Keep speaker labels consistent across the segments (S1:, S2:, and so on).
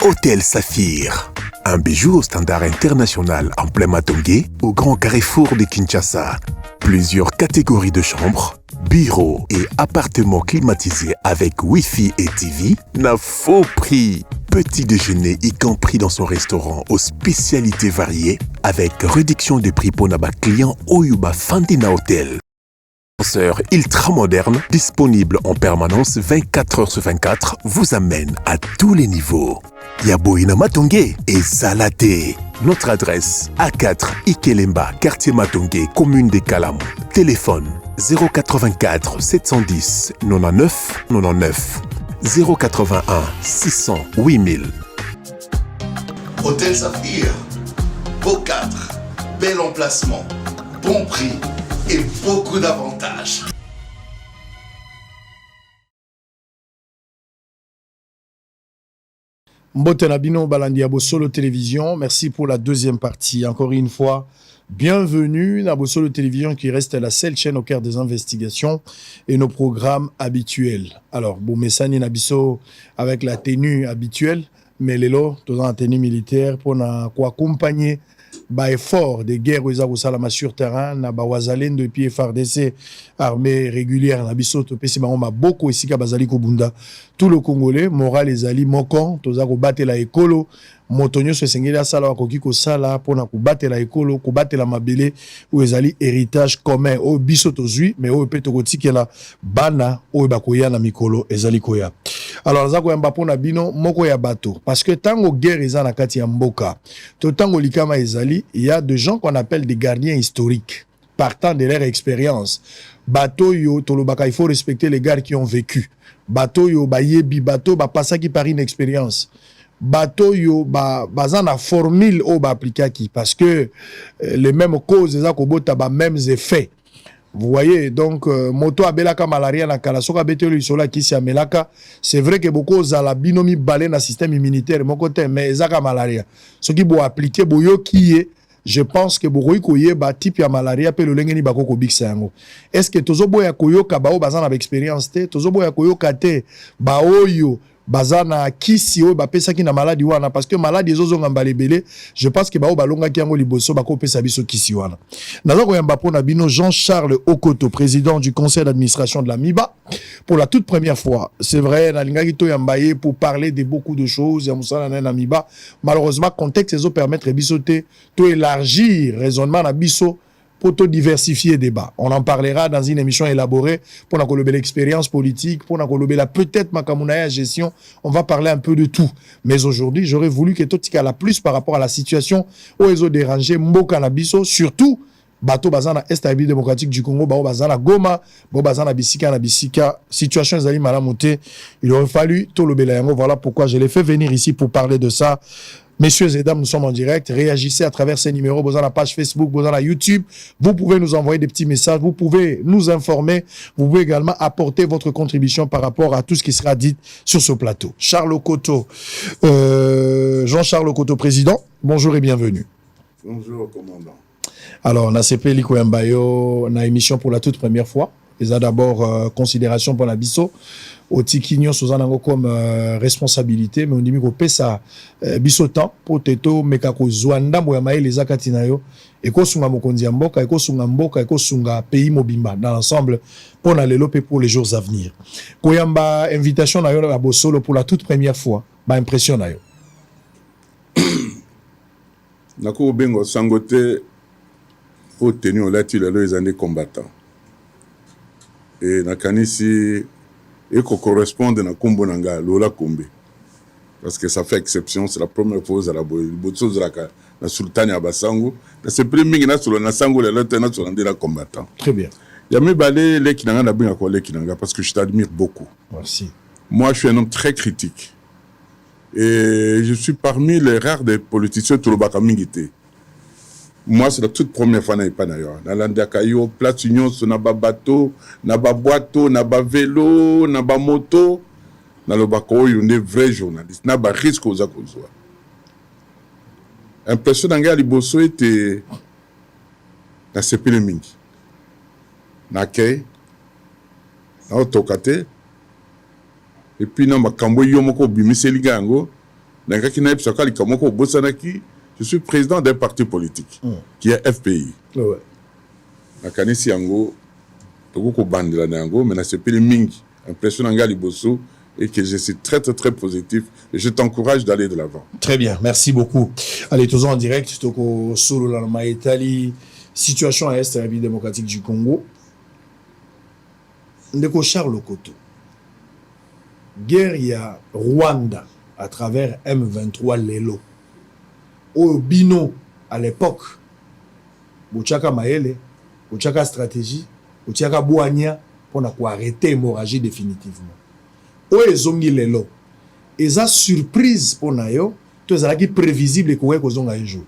S1: Hôtel Saphir. Un bijou au standard international en plein Matongé, au grand carrefour de Kinshasa. Plusieurs catégories de chambres, bureaux et appartements climatisés avec Wi-Fi et TV n'a faux prix. Petit déjeuner y compris dans son restaurant aux spécialités variées avec réduction de prix pour naba client Oyuba Fandina Hotel. Ascenseur ultra moderne, disponible en permanence 24 heures sur 24, vous amène à tous les niveaux. Yaboina Matongé et Zalaté. Notre adresse A4 Ikelemba, quartier Matongé, commune des Kalam. Téléphone 084 710 99 99 081 600 8000.
S2: Hôtel Saphir, beau cadre, bel emplacement, bon prix et beaucoup d'avantages.
S3: Mbote Nabino Balandi à Bossolo Télévision, merci pour la deuxième partie. Encore une fois, bienvenue à Bossolo Télévision qui reste la seule chaîne au cœur des investigations et nos programmes habituels. Alors, Boumessani Nabiso avec la tenue habituelle, mais Lelo, dans la tenue militaire pour accompagner ba effort de guerre aux salama sur terrain na ba wazalendo depuis FARDC armée régulière na biso to pesi bango maboko esika bazali ko bunda tout le Congolais moral ezali moko toza ko batela ekolo motonyo so sengeli asala wakoki ko sala pona ko batela ekolo ko batela mabele ou ezali héritage commun o biso tozui mais o peto kotikela bana o bakoya na mikolo ezali koya. Alors za ko yamba pona bino moko ya bato parce que tango guerre eza na kati ya mboka to tango likama ezali il y a des gens qu'on appelle des gardiens historiques partant de leur expérience. Bato yo tolobaka il faut respecter les gars qui ont vécu. Bato yo ba yebi bato ba passa qui par une expérience. Bato yo bazana formule o ba appliquer parce que les mêmes causes eza ko bota ba mêmes effets. Vous voyez, donc, moto abelaka malaria na kala soka betelo isola kisi amelaka. C'est vrai que beaucoup zala binomi balé na système immunitaire mon côté mais ezaka malaria. Ce qui bo appliquer boyo kiye, je pense que bokoyi koye ba type ya malaria pe le lengeni bakoko biksa yango. Est-ce que tozo boya koyoka bao bazana ba expérience te, tozo boya koyoka te ba oyo bazana kisi o ba pesa ki na maladie wana parce que maladie ezozonga mbalebele je pense que bao balonga ki yango liboso bako pesa biso kisi wana nazo ko yamba pona bino Jean-Charles Okoto président du conseil d'administration de la MIBA pour la toute première fois c'est vrai na lingaki to yambaye pour parler de beaucoup de choses ya musala na MIBA malheureusement contexte ezo permettre biso te to élargir raisonnement na biso pour tout diversifier le débat. On en parlera dans une émission élaborée pour la l'expérience politique, pour la peut-être Makamounaya gestion. On va parler un peu de tout. Mais aujourd'hui, j'aurais voulu que tout la plus par rapport à la situation où ils ont dérangé Mboka Nabiso, surtout bateau bazana Est République démocratique du Congo, bazana Goma, bazana Bisika, situation zali malamoté. Il aurait fallu tout le Bélayango. Voilà pourquoi je l'ai fait venir ici pour parler de ça. Messieurs et dames, nous sommes en direct. Réagissez à travers ces numéros. Vous avez la page Facebook, vous avez la YouTube. Vous pouvez nous envoyer des petits messages. Vous pouvez nous informer. Vous pouvez également apporter votre contribution par rapport à tout ce qui sera dit sur ce plateau. Charles Okoto, Jean-Charles Okoto, président. Bonjour et bienvenue.
S4: Bonjour, commandant.
S3: Alors, on a CP Liko Mbayo, on a émission pour la toute première fois. Ils ont d'abord considération pour la biso. Au Tikinyo, Suzanango comme responsabilité, mais on dit que ça biso temps pour teto mekako zwanda moyamae les akatinayo et ko sunga mokonzi mboka et ko sunga mboka et ko sunga pays mobimba dans l'ensemble pour na lelo pour les jours à venir. Koyamba invitation na yo à Bossolo pour la toute première fois, ba impression na yo.
S4: Nako bengo sangote au tenu lati lelo les années combattants. Et nakanisi et qu'on corresponde à Kombo Nanga, Lola Kombe. Parce que ça fait exception, c'est la première fois à la Botso Zraka, la Sultane Abasango. C'est le premier qui sur la Sango, le lieutenant sur la combattant.
S3: Très bien.
S4: Il y a mes balais, les Kinanga, les Kinanga, parce que je t'admire beaucoup.
S3: Merci.
S4: Moi, je suis un homme très critique. Et je suis parmi les rares des politiciens tout le Bakamingité. Moi, c'est la toute première fois que je suis d'ailleurs. Dans l'Andakayo, place union, sur naba bateau, naba boiteau, naba vélo, naba moto. Dans le Bako, il y a des vrais journalistes. Naba risque aux accords. Impression d'Anga Liboso était dans ce pays mingi. Nakei, na otokate. Et puis, na makambo yomoko bimiseli gango. Je suis président d'un parti politique qui est FPI.
S3: Ouais.
S4: Nakanisi yango toko bandela nango mais na sepeli mingi impression nga liboso et que je suis très très très positif et je t'encourage d'aller de l'avant.
S3: Très bien, merci beaucoup. Allez, tous en direct, toko solo la Maïtali, situation à l'Est de la République démocratique du Congo. Ndeko Charles Koto. Guerre il y a Rwanda à travers M23 Lelo. Au Bino à l'époque, Bouchaka Maele, Bouchaka stratégie, Bouchaka Bouania pour arrêter l'hémorragie définitivement. Au Ezongi Lelo, et ça surprise pour Nayo, tout ça qui prévisible et qu'on a un jour.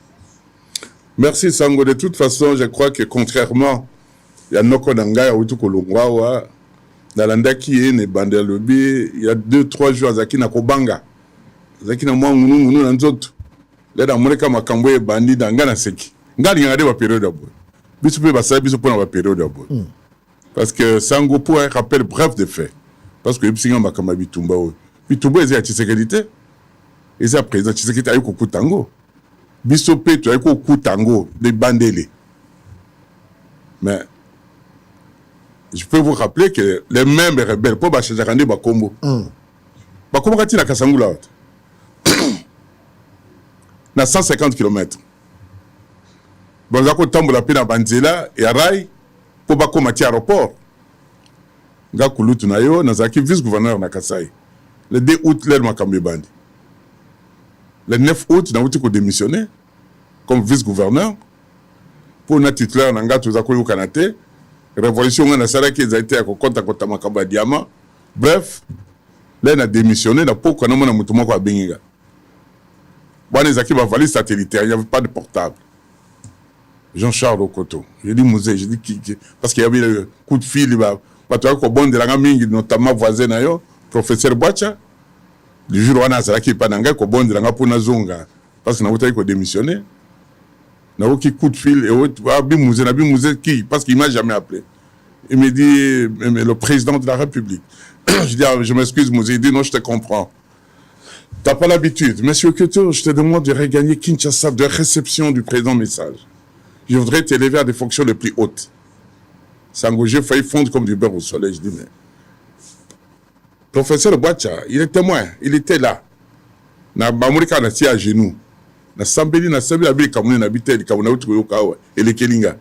S4: Merci Sango. De toute façon, je crois que contrairement à Noko Nanga, dans l'Andaki, il y a 2-3 jours, Zaki na Kobanga. Zaki na Mounou Nanzot. Là, dans mon cas, ma camboye bandit dans Ghana Seki. Ngani y a des périodes d'abord. Bisu peut passer, bisu pour la période d'abord. Parce que Sango pour un rappel bref de fait. Parce que Ipsinga Makama Bitumba. Bitumba est à Tshisekedi. Et c'est à présent Tshisekedi a eu beaucoup tango. Bisu peut tu as eu beaucoup tango de bandélé. Mais je peux vous rappeler que les mêmes rebelles pour Bachajarande Bakombo. Bakombo kati na Kasangula. Na 150 km. Bon, ako tambola pe na banzela et arai pour bako mati aéroport. Nga kulutu na yo nazaki vice-gouverneur na Kasai. Le 2 août l'air makambe bandi. Le 9 août na uti ko démissionner comme vice-gouverneur pour na titulaire na nga tozako yo kanate. Révolution na saraki ezaité ko konta ko tamakamba diamant. Bref, là na démissionné na poko na mona mutu moko abengiga. Bon, les acquis valise satellitaire, il n'y avait pas de portable. Jean-Charles Okoto. J'ai dit musée, j'ai dit qui parce qu'il y avait le coup de fil, il va bon de la mingi, notamment voisin, professeur Boacha. Le jour où on a ça qui est pas d'anga, qu'on bon de la pour Nazonga. Parce qu'on a démissionné. On a eu coup de fil, et on a musée qui, parce qu'il ne m'a jamais appelé. Il me dit, mais le président de la République. Je dis, je m'excuse, musée, il dit, non, je te comprends. Tu n'as pas l'habitude. Monsieur Koto, je te demande de regagner Kinshasa de réception du président message. Je voudrais t'élever à des fonctions les plus hautes. Sango, j'ai failli fondre comme du beurre au soleil. Je dis, mais... Professeur Boacha, il est témoin. Il était là. Na Bamurika na tia à genoux. Na Sambeli, na Sambeli, habité Kamouni, na habité Kamouna, Utuyokawa, et les Kelinga.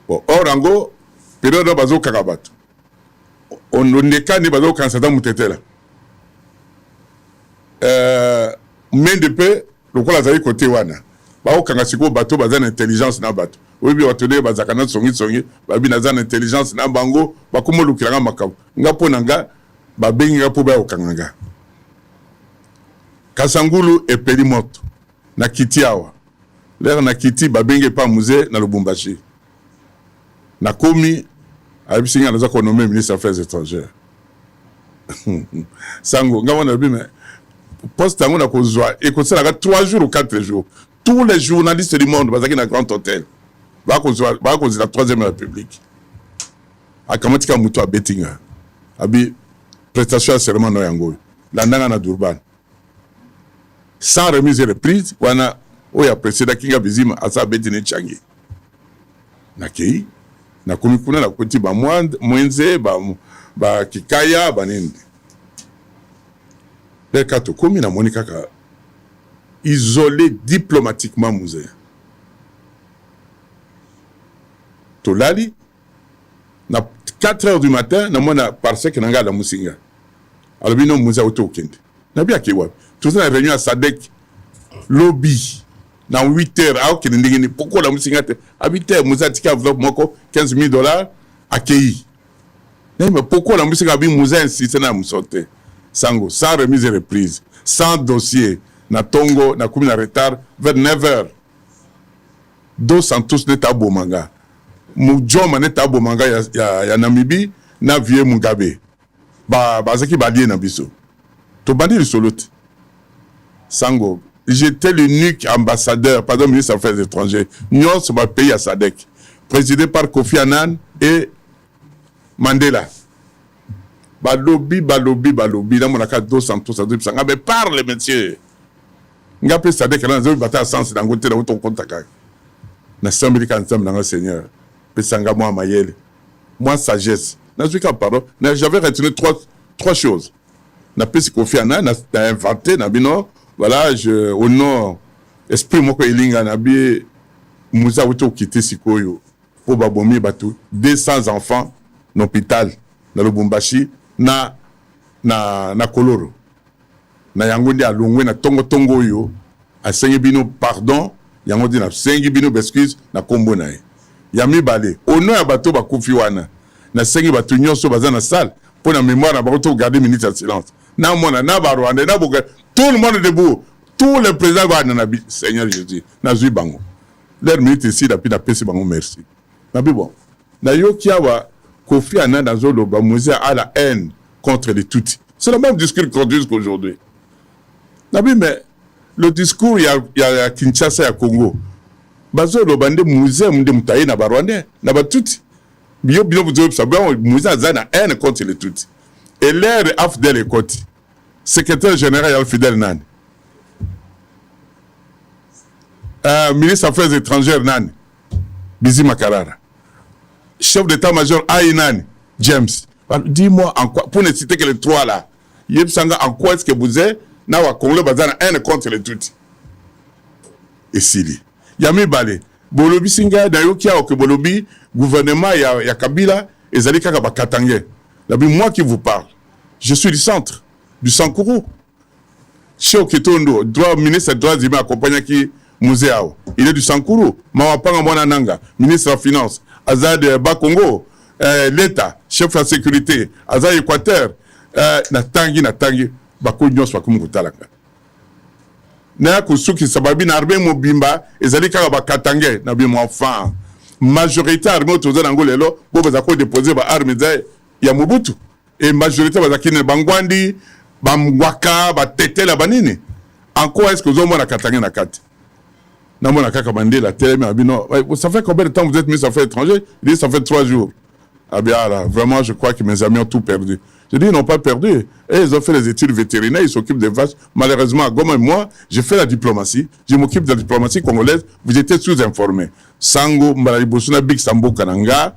S4: Bon, Orango, période de Bazo Karabat. On n'est qu'à ne Bazo Kansada Moutetela. Main de paix, le quoi la côté wana. Ba o kanga siko bateau bazan intelligence na bateau. Oui bi watone bazakana songi ba bi nazan intelligence na bango ba komo lukiranga makabo. Nga ponanga ba bengi nga po ba o kanga. Kasangulu e Perimoto na Kitiawa. L'air na Kiti ba bengi pa musée na Lubumbashi. Na komi a bisinga na za ko nommer ministre des Affaires étrangères. Sango nga wana bi mais poste tango na kozwa et que ça 3 jours ou 4 jours. Tous les journalistes du monde bazaki na grand hôtel. Ba kozwa la 3e République. Akamatika mutu a Betinga. Abi prestation serment no yango. Landanga na Durban. Sans remise et reprise, wana oya précédent kinga bizima asa Betine Changi. Na kei na komikuna na koti ba mwenze ba kikaya banende. Les quatre communes à Monica isolé diplomatiquement Mouzé. Tolali, na 4 heures du matin, na mona parce que nanga la Musinga. Alors bino Mouzé auto kende. Na bien ki wap. Tout ça est venu à Sadek lobby. Na 8 heures à ok ndingini pourquoi la Musinga te à 8 heures Mouzé tika enveloppe moko $15,000 accueilli. Mais pourquoi la Musinga bi Mouzé insiste na musote. Sango, sans remise et reprise, sans dossier, na tongo, na koumi na retard, vers 9h. Dos Santos n'est pas Bomanga. Moujoma n'est pas Bomanga, ya Namibi, na vie Mugabe. Bazaki Badi na biso. To bandi le solote. Sango, j'étais l'unique ambassadeur, pardon, ministre des Affaires étrangères, Nyon sur ma pays à Sadek, présidé par Kofi Annan et Mandela. Balobi, dans mon cas, 200, mais parle, monsieur. nga pe Sadek na zo bata sens na ngote na uto kontaka na sambili kan sam na Seigneur pe sanga moi mayele moi sagesse na zuka pardon j'avais retenu trois choses na pe Kofi Annan na inventé na bino voilà au nom esprit moko elinga na bi muza uto kité sikoyo po babomi batu 200 enfants d'hôpital na Lubumbashi na Koloro na yango ndi alongwe na tongo yo asengi bino pardon yango ndi na sengi bino excuse na kombo na ye ya mibale ono ya bato bakufi wana na sengi bato nyonso baza na salle pour la mémoire na bato garder minute de silence na mona na barwanda na boka tout le monde debout tous les présidents va na Seigneur Jésus na zui bango leur minute ici depuis na pesi bango merci na bi bon na yo kiawa Kofi Annan dans Zoloba Moussa a la haine contre les Tutsis. C'est le même discours qu'on dit qu'aujourd'hui. Mais le discours, il y a Kinshasa et à Congo. Bazoloba nde Moussa mde mutaye na Barwandais, na Tutsi. Bio vous savez, Moussa a la haine contre les Tutsis. Et l'air Afdel Ekoti, secrétaire général Al-Fidel Nan, ministre des Affaires étrangères Nan, Bizi Makarara. Chef d'état-major Aïnan, James. Dis-moi en quoi, pour ne citer que les trois là, en quoi est-ce que vous êtes, na Congolais bazana haine contre les Tutsis. Et Sili. Yami Bale, Bolobi Singa, d'ailleurs, qui a au Bolobi, gouvernement, ya Kabila, et Zali Kaka Bakatangé. Moi qui vous parle, je suis du centre, du Sankourou. Chez Oketondo, ministre des droits humains accompagné qui Mouséao. Il est du Sankourou. Mawapanga Mwanananga, ministre de la Finance. Azad Bakongo, l'État, chef de la sécurité, Azad Équateur, Natangi, Bako Nyos Bakumu Talaka. Na Kusuki Sababi Narbe Mobimba, Ezalika Bakatangé, Nabi Mouafan. Majorité armée autour de l'Angolelo, Bobazako déposé ba armes ya Mobutu. Et majorité Bazakine Bangwandi, Bamwaka, Batete la Banini. En quoi est-ce que vous avez la Katangé na Kati? La télé, ça fait combien de temps vous êtes mis à faire étranger? Il dit ça fait 3 jours. Ah bien là, vraiment je crois que mes amis ont tout perdu. Je dis ils n'ont pas perdu. Et ils ont fait les études vétérinaires, ils s'occupent des vaches. Malheureusement, comme moi, j'ai fait la diplomatie. Je m'occupe de la diplomatie congolaise. Vous étiez sous-informés. Sango, Mbalibosuna, Big Sambo Kananga,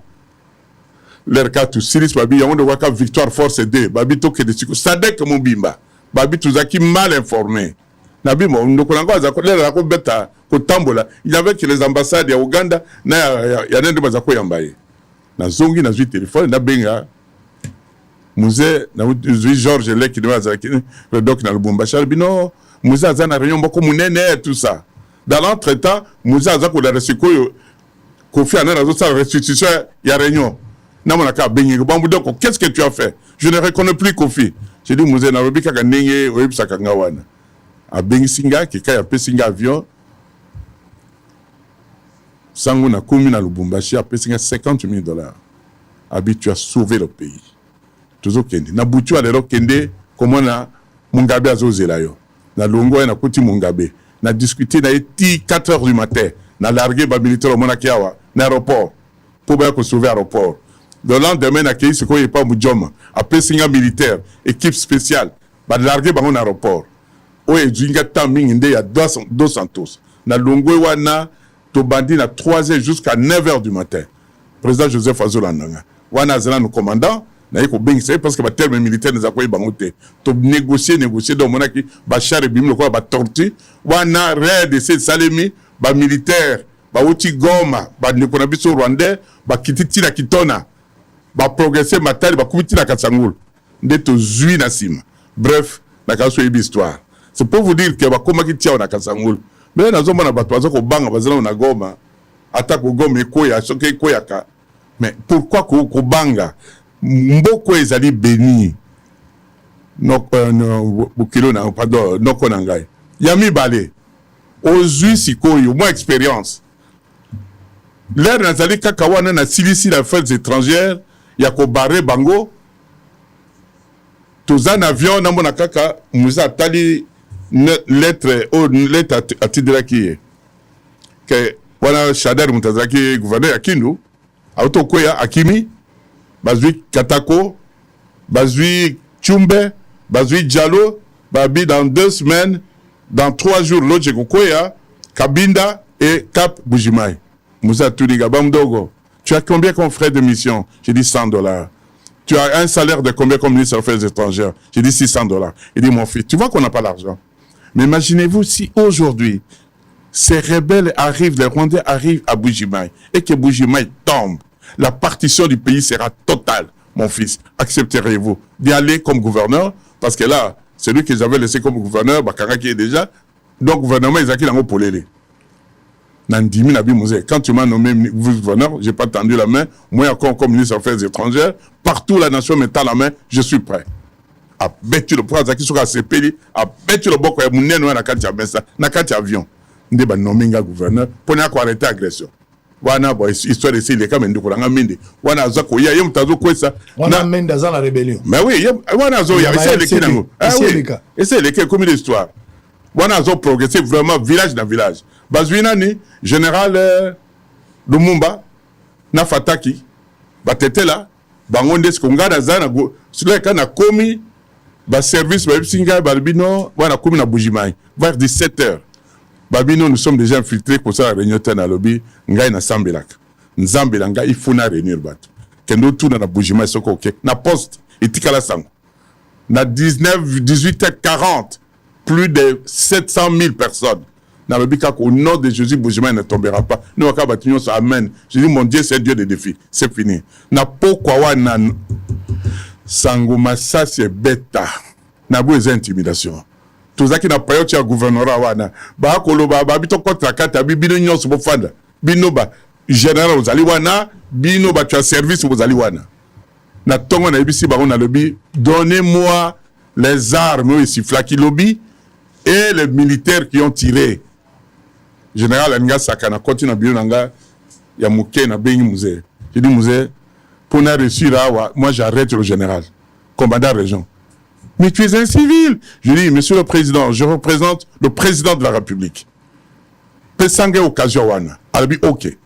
S4: l'RK Tusilis, Babi, Yamon de Waka, Victoire Force 2, Babi Toke de Siko, Sadek Moubimba, Babi Touzaki mal informé. Nabi, il y avait que les ambassades à Ouganda, il y a un de Yambaye. Na zongi na zui téléphone, na benga. Musée, na zui Georges Lek qui devait le doc na Lubumbashi. Bino, musée a na réunion beaucoup mounene tout ça. Dans l'entretemps, musée a ko la restitution, Kofi Annan a sa restitution, il y a réunion. Na monaka bengi. Donc, qu'est-ce que tu as fait? Je ne reconnais plus Kofi. J'ai dit musée na robi kaka nenge oyib sakangawana. A bengi singa ki kaya pe singa avion. Sango na komi na Lubumbashi a pe singa $50,000. Abi tu as sauvé le pays. Toujours kende. Na butu alero kende comment na Mugabe azozela yo. Na longo na kuti Mugabe. Na discuter na eti 4 heures du matin. Na largué ba militaire au Monakiawa na aéroport. Pour bien sauver l'aéroport. Le lendemain na kei ce ko pas Mujoma. A pe singa militaire, équipe spéciale. Ba largué ba mon aéroport. Oye jinga taming inde ya 200. Na longo wana to bandi na 3h jusqu'à 9h du matin. Président Joseph Azoula Nanga. Wana zela no commandant na yeko bengisa parce que ba terme militaire nous akoyi bangote. To négocier donc monaki ba char bim ko ba tortue. Wana RDC Salemi ba militaire ba uti Goma ba nikona biso Rwandais ba kititi na Kitona. Ba progresser matali ba kubiti na Katsangul. Nde to zui na sima. Bref, na kaso yi histoire. C'est pour vous dire que ba komaki tia na Katsangul. Mais nous avons des banga bazana na Goma attaque Goma ekoya soke ekoyaka. Mais pourquoi ko banga mboko ezali béni no bukilo na pardon no konangai yami balé ozui sikoyo moi expérience l'air nazali kaka wana na silisi la affaires étrangères ya ko barrer bango tozan avion na mona kaka muza tali lettre à Tidra qui est que voilà Shader Mutazaki gouverneur à Kindu auto koya Akimi bazui Katako bazui Chumbe bazui Diallo babi dans 2 semaines dans 3 jours, l'autre, Kabinda et Cap Bujimai. Moussa Toudiga, Bamdogo, tu as combien comme frais de mission? J'ai dit $100. Tu as un salaire de combien comme ministre des Affaires étrangères? J'ai dit $600. Il dit, mon fils, tu vois qu'on n'a pas l'argent. Mais imaginez-vous si aujourd'hui, ces rebelles arrivent, les Rwandais arrivent à Bujimai et que Bujimai tombe. La partition du pays sera totale, mon fils. Accepterez-vous d'y aller comme gouverneur? Parce que là, celui que j'avais laissé comme gouverneur, Bakara qui est déjà, donc gouvernement, ils ont qui l'ont polélé. Quand tu m'as nommé gouverneur, je n'ai pas tendu la main. Moi, encore comme ministre des Affaires étrangères, partout la nation mettant la main, je suis prêt. À battre le poids, à battre le boko, à mouner na kati messa, na kati avion. Ndé ba nommé gouverneur pour arrêter l'agression. Wana boy histoire de ces les cas mende ko nga mende. Wana zako ya yem tazo ko ça.
S3: Wana mende dans la rébellion.
S4: Mais oui, wana zo ya essayer les kinango. Ah oui. Essayer les cas comme une histoire. Wana zo progresser vraiment village dans village. Bazuina ni général Lumumba na Fataki batete là bangonde ce qu'on garde zana go sur les kana komi ba service ba singa balbino wana komi na Bujimai vers 17h. Babino, nous sommes déjà infiltrés pour ça la réunion à lobby ngai na Sambelak. Nzambela ngai ifuna réunir bato. Kendo tout na Bujimai soko OK. Na poste etikala sango. Na 18h40 plus de 700 000 personnes. Dans le but au nom de Jésus, Bujimai ne tombera pas. Nous, on amen. Je dis, mon Dieu, c'est Dieu des défis. C'est fini. Na pourquoi wana sangoma ça c'est bêta. Na besoin d'intimidation. Tout ça qui n'a pas eu gouvernorat wana. Ba koloba ba bito contre kata bino nyonso bo fanda. Bino ba général aux aliwana, bino ba tu as service aux aliwana. Na tongo na ibisi ba on a lobby, donnez-moi les armes ici flaki lobby et les militaires qui ont tiré. Général Anga Sakana continue à bien nanga ya muke na bengi musée. Je dis musée pour na réussir là moi j'arrête le général commandant région. Mais tu es un civil. Je dis monsieur le président, je représente le président de la République. Pesanga occasion wana. Albi OK.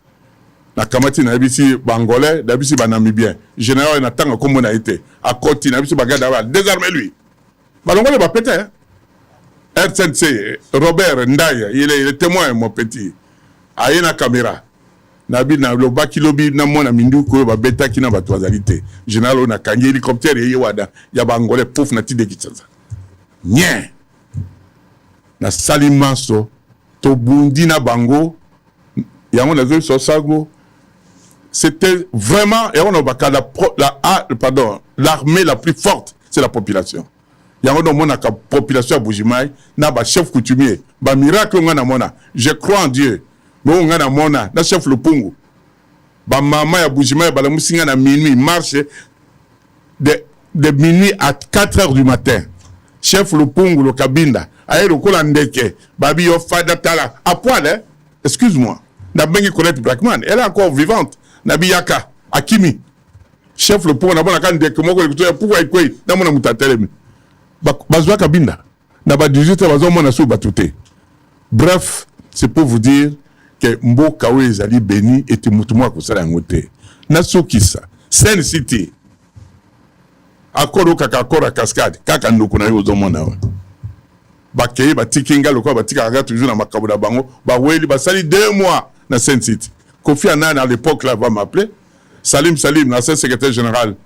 S4: Na kamati na bisi bangolais, na bisi banamibien. Général na tanga comme on a été. À côté na bisi bagada désarmer lui. Balongole ba péter hein. RCNC, Robert Ndaya, il est témoin, mon petit. Aïe na caméra. Nabi na lo baki lobi na mona mindu ko ba beta ki na batwazalité. Général na kangi hélicoptère ye wada ya bangolais pouf na tide kitsaza. Nye. Na salimanso to bundi na bango ya on a vu so sago. C'était vraiment et on a baka l'armée la plus forte, c'est la population. Yango no mona ka population à Bujimai na ba chef coutumier ba miracle ngana mona je crois en Dieu mais ngana mona na chef Lupungu ba mama ya Bujimai ba la musinga na minuit marche de minuit à 4h du matin chef Lupungu le Kabinda aye lokola ndeke babi yo fada tala à poil hein excuse-moi na bengi Colette Blackman elle est encore vivante na biyaka Akimi chef Lupungu na bona kan ndeke moko le pourquoi ikoi na mona mutatelemi Bazwa Kabinda, n'a 18 ans, bref, c'est pour vous dire que Mboka Zali Beni était Moutouma Kosala Ngote. Nasokisa, Seine City, Akoro Kakakora Cascade, Kakandoko na Yozomona. Bakeye, Batikinga, le quoi, Batika toujours dans Makabuda Bango, Baweli, Basali 2 mois dans Seine City. Kofi Annan à l'époque là va m'appeler. Salim, l'ancien secrétaire général.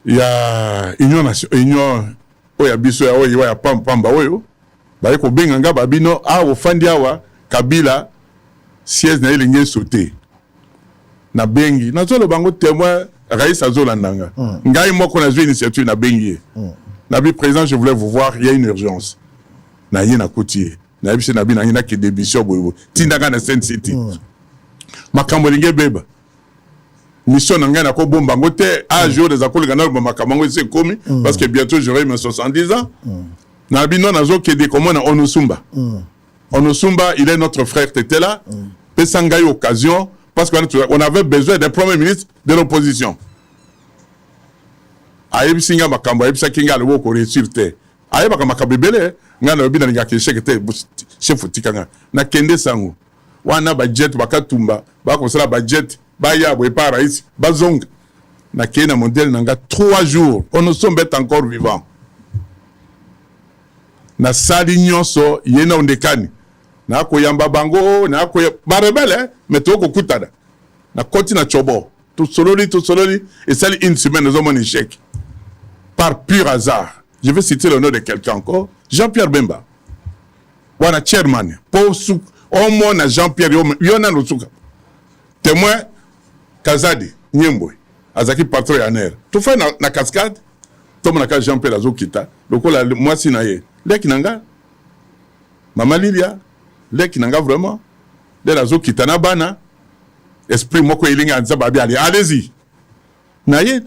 S4: Il y a union oya biso ya oyo ya pamba oyo ba ko benganga babino a ofandi awa Kabila siège na elinge sauté na bengi na zolo bango témoin Raïs Azolandanga ngai moko na initiative na bengi na bi président je voulais vous voir il y a une urgence na yina kotier na bi na bi na yina ke démission boyo tindanga na Seine City makambo linge beba mission n'engana ko bomba ngote à jour des accords ganal ba makamango c'est commis parce que bientôt j'aurai mes 70 ans na bino nazo kede comment na Onosumba Onosumba il est notre frère t'étais là pesanga occasion parce qu'on avait besoin d'un premier ministre de l'opposition ayebi singa makambo ayebi sakinga le ko réussir te ayeba ka makabebele ngana bina ngaki chekete chef tikanga na kende sango wana budget bakatumba ba ko sala budget Baya Bwepa Raïs, Bazong, na Kena Mondial Nanga, 3 jours, on nous sommes encore vivants. na sali nyonso yena ondekani na koyamba bango na koya barebele mais to ko kutana na koti na chobo tout sololi et sali une semaine nous avons un échec par pur hasard. Je vais citer le nom de quelqu'un encore, Jean-Pierre Bemba wana chairman po su omo na Jean-Pierre yona no suka témoin Kazadi Nyembo azaki patron ya ner tout fait na cascade tom na ka Jean-Pierre azokita lokola moi si na ye leki nanga mama Lilia leki nanga vraiment de azokita na bana esprit moko elinga nzaba bi allez-y na ye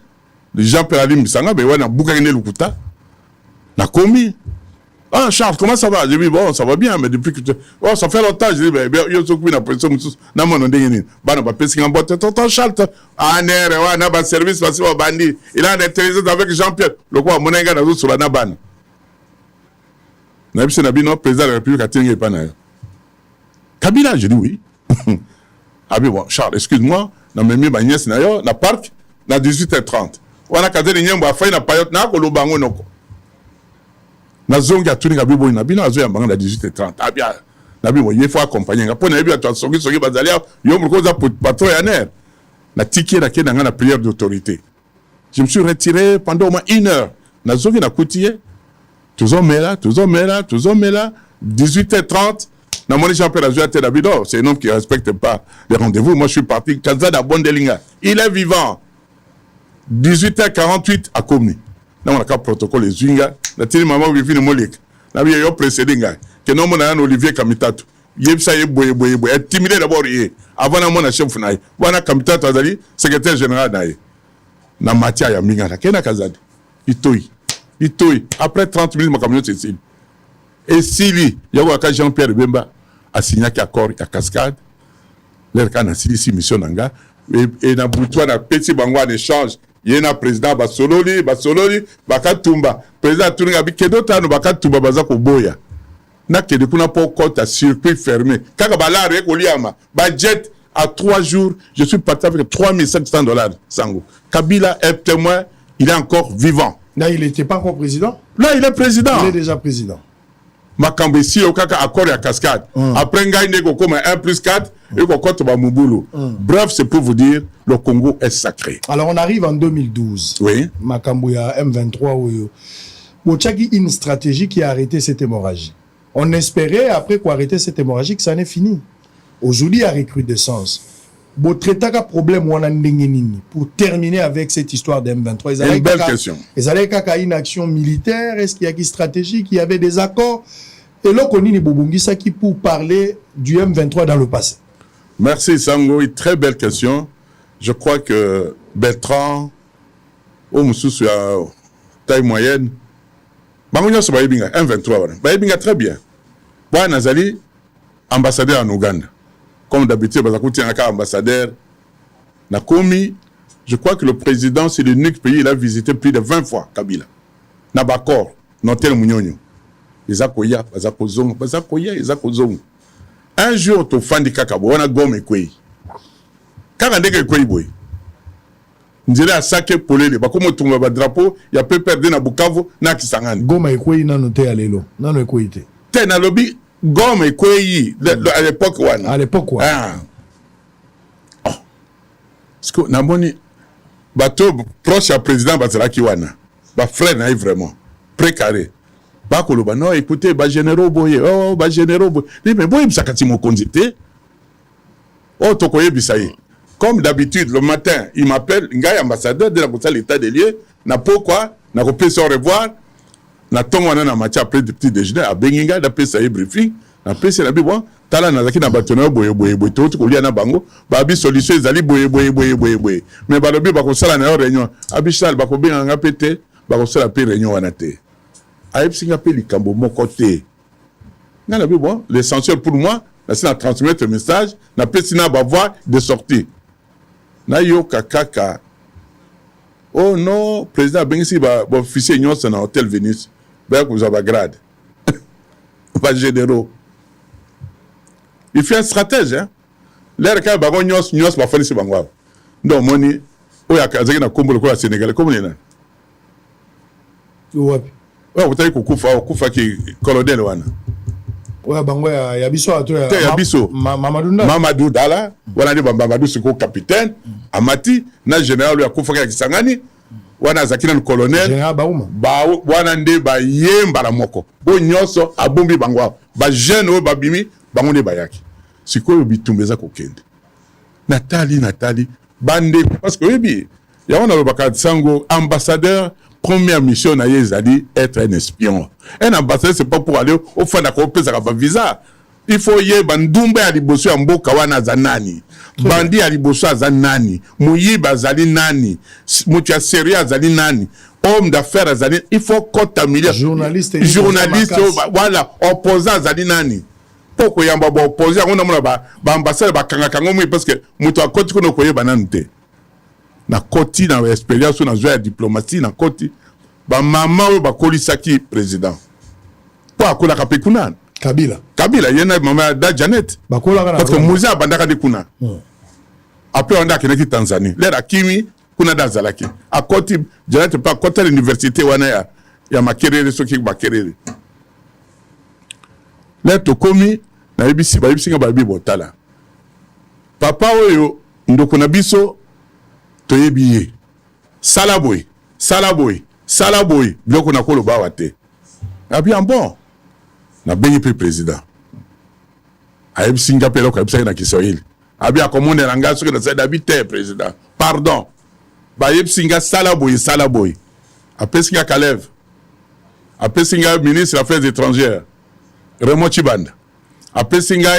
S4: Jean-Pierre Ali Misanga be wana buka ne lukuta na komi. Ah Charles, comment ça va? J'ai dit bon, ça va bien, mais depuis que oh, ça fait longtemps, je dis ben yo soku na pression na mon ndengeni. Bana ba pesi en boîte tonton Charles. Ah nere wa na ba service parce que bandi. Il a intéressé avec Jean-Pierre. Le quoi monenga na zo sur la bana. Na bisi na bino président de la République a tenu pas na. Kabila, je dis oui. Ah bien bon, Charles, excuse-moi, na memi ba nièce na yo na parc na 18h30. Wana kazeli nyembo afai na payot na ko lobango noko. Na zongi atuni ka bibo na bino azo ya mbanga na 18h30 abia na bibo il faut accompagner ngapo na bibo to soki bazalia yo mko za patron ya ner na ticket na kena na prière d'autorité. Je me suis retiré pendant au moins 1 heure na zongi na koutier toujours mela 18h30 na moni Jean-Pierre Azou à Davido, c'est un homme qui respecte pas les rendez-vous. Moi je suis parti Kazada Bondelinga, il est vivant. 18h48 à Komi. Na on a un protocole les Zwinga, la télé maman vi fini molek. Na bi yo précédé nga. Que non mon Olivier Kamitatu. Yebsa ye boye intimidé d'abord yé. Avant na mon chef naï. Wana Kamitatu azali secrétaire général naï. Na Matia ya minga kena Kazadi. Itoi. Après 30 minutes ma camion c'est et Sili, yako aka Jean-Pierre Bemba a signé un accord à Cascade. L'air kana Sili si mission nanga et na boutoua na petit bango en échange. Yena président Basololi Bakatumba président Tuninga bikedo tano Bakatumba bazako boya na kede kuna po compte à circuit fermé kaka balare ekoliama budget à 3 jours je suis parti avec $3,700 sango. Kabila est témoin, il est encore vivant.
S3: Là il n'était pas encore président.
S4: Là il est président.
S3: Il est déjà président.
S4: Makambe si au kaka accord à Cascade. Après ngaine ko comme 1+4 et ko compte ba Mubulu. Bref, c'est pour vous dire le Congo est sacré.
S3: Alors on arrive en 2012.
S4: Oui.
S3: Makambo ya M23 oyo. Bochaki une stratégie qui a arrêté cette hémorragie. On espérait après qu'on arrêter cette hémorragie que ça n'est fini. Aujourd'hui à recrudescence. Bo traitaka problème wana ndenge nini pour terminer avec cette histoire de M23.
S4: Une belle question.
S3: Ils allaient kaka une action militaire, est-ce qu'il y a une stratégie, qu'il y avait des accords? Et là, on y Bobongisa qui pour parler du M23 dans le passé.
S4: Merci Sango, une très belle question. Je crois que Bertrand, au Moussous, à taille moyenne, Bangonia se Baïbinga, M23, Baïbinga très bien. Boy Nazali, ambassadeur en Ouganda. Comme d'habitude, Bazakouti un ambassadeur. Nakomi, je crois que le président, c'est l'unique pays, il a visité plus de 20 fois Kabila. Nabakor, Notel Mouniogno. Izakoya, Bazakoya, Izakozong. Un jour, tu fan de Kakabo, on a gomme kwei. Kakandeke kwei boy. Ndile a sake polele, bakomo tunga ba drapeau, ya pe perdre na Bukavu, na Kisangani.
S3: Gomme kwei nano te alelo, nano kwei te.
S4: Te na lobby, gomme kwei, à l'époque wana.
S3: À l'époque wana.
S4: Ah. Oh. Parce que namoni, bateau proche à président Bazalaki wana. Ba frère naï vraiment. Précaré. Bakoloba non écoutez ba généraux boye mais boye bisakati mo konzité oh tokoye bisaye comme d'habitude le matin il m'appelle ngai ambassadeur de la Bourse l'état des lieux na pourquoi na repese au revoir na tongo na matin après de petit déjeuner à Benginga da pesa e briefing na pesa na bibo tala na zaki na batona boye to ko lia na bango ba bi solution ezali boye mais ba lobi ba ko sala na réunion abishal ba ko benga ngapete ba ko sala pe réunion wana te. L'essentiel pour moi, c'est de transmettre le message, na pesina avoir des sorties. Na yo kakaka. Oh non, président Bengisi va officier nyos na hôtel Venus. Ba ko za grade. Pas généraux. Il fait un stratège hein. L'air ka ba nyos ba fali si bangwa. Donc moni o ya kazaki na kombo ko Sénégal comme les na.
S3: Ouais.
S4: Ouais, vous avez kufa qui colonel wana.
S3: Ouais, bango ya biso ato
S4: ya biso. Mamadou Dala, wana de Mamadou siko capitaine, Amati na général ya kufa ki Kisangani. Wana zakina le colonel.
S3: Général Bauma.
S4: Wana nde ba yemba la moko. Bo nyoso abombi bangwa. Ba jeune o babimi bango nde bayaki. Siko bitumbeza kokende. Nathalie bande parce que oui ya wana lobaka sango ambassadeur première mission na yezali être un espion. Un ambassadeur c'est pas pour aller au fond d'accord pesa ka visa. Il faut y bandumba ya liboso ya mboka wana za nani. Bandi ya liboso za nani. Muyiba zali nani. Mutu ya seria zali nani. Homme d'affaires zali. Il faut contaminer. Journaliste voilà opposant zali nani. Poko yamba ba opposé on na ba ambassadeur ba kanga kango mu parce que mutu akoti kono koyeba nanute. Na koti na expérience na joie diplomatie na koti ba mama o ba kolisaki président. Kwa kola kapekuna Kabila yena mama da Janet parce que Moussa bandaka de kuna après on a keneki Tanzanie l'air Kimi kuna da zalaki a koti Janet pas côté l'université wana ya Makerere soki Makerere l'air to komi na ibisi ba ibisi ba botala papa oyo ndoko na biso to yebiye salaboy biloko na kolo ba wate bien bon na bengi pe président ayeb singa pelo ko ebisa na Kiswahili abi akomone ranga soki na saida bité président pardon ba yeb singa salaboy apesinga Kalev apesinga ministre affaires étrangères Raymond Chibanda apesinga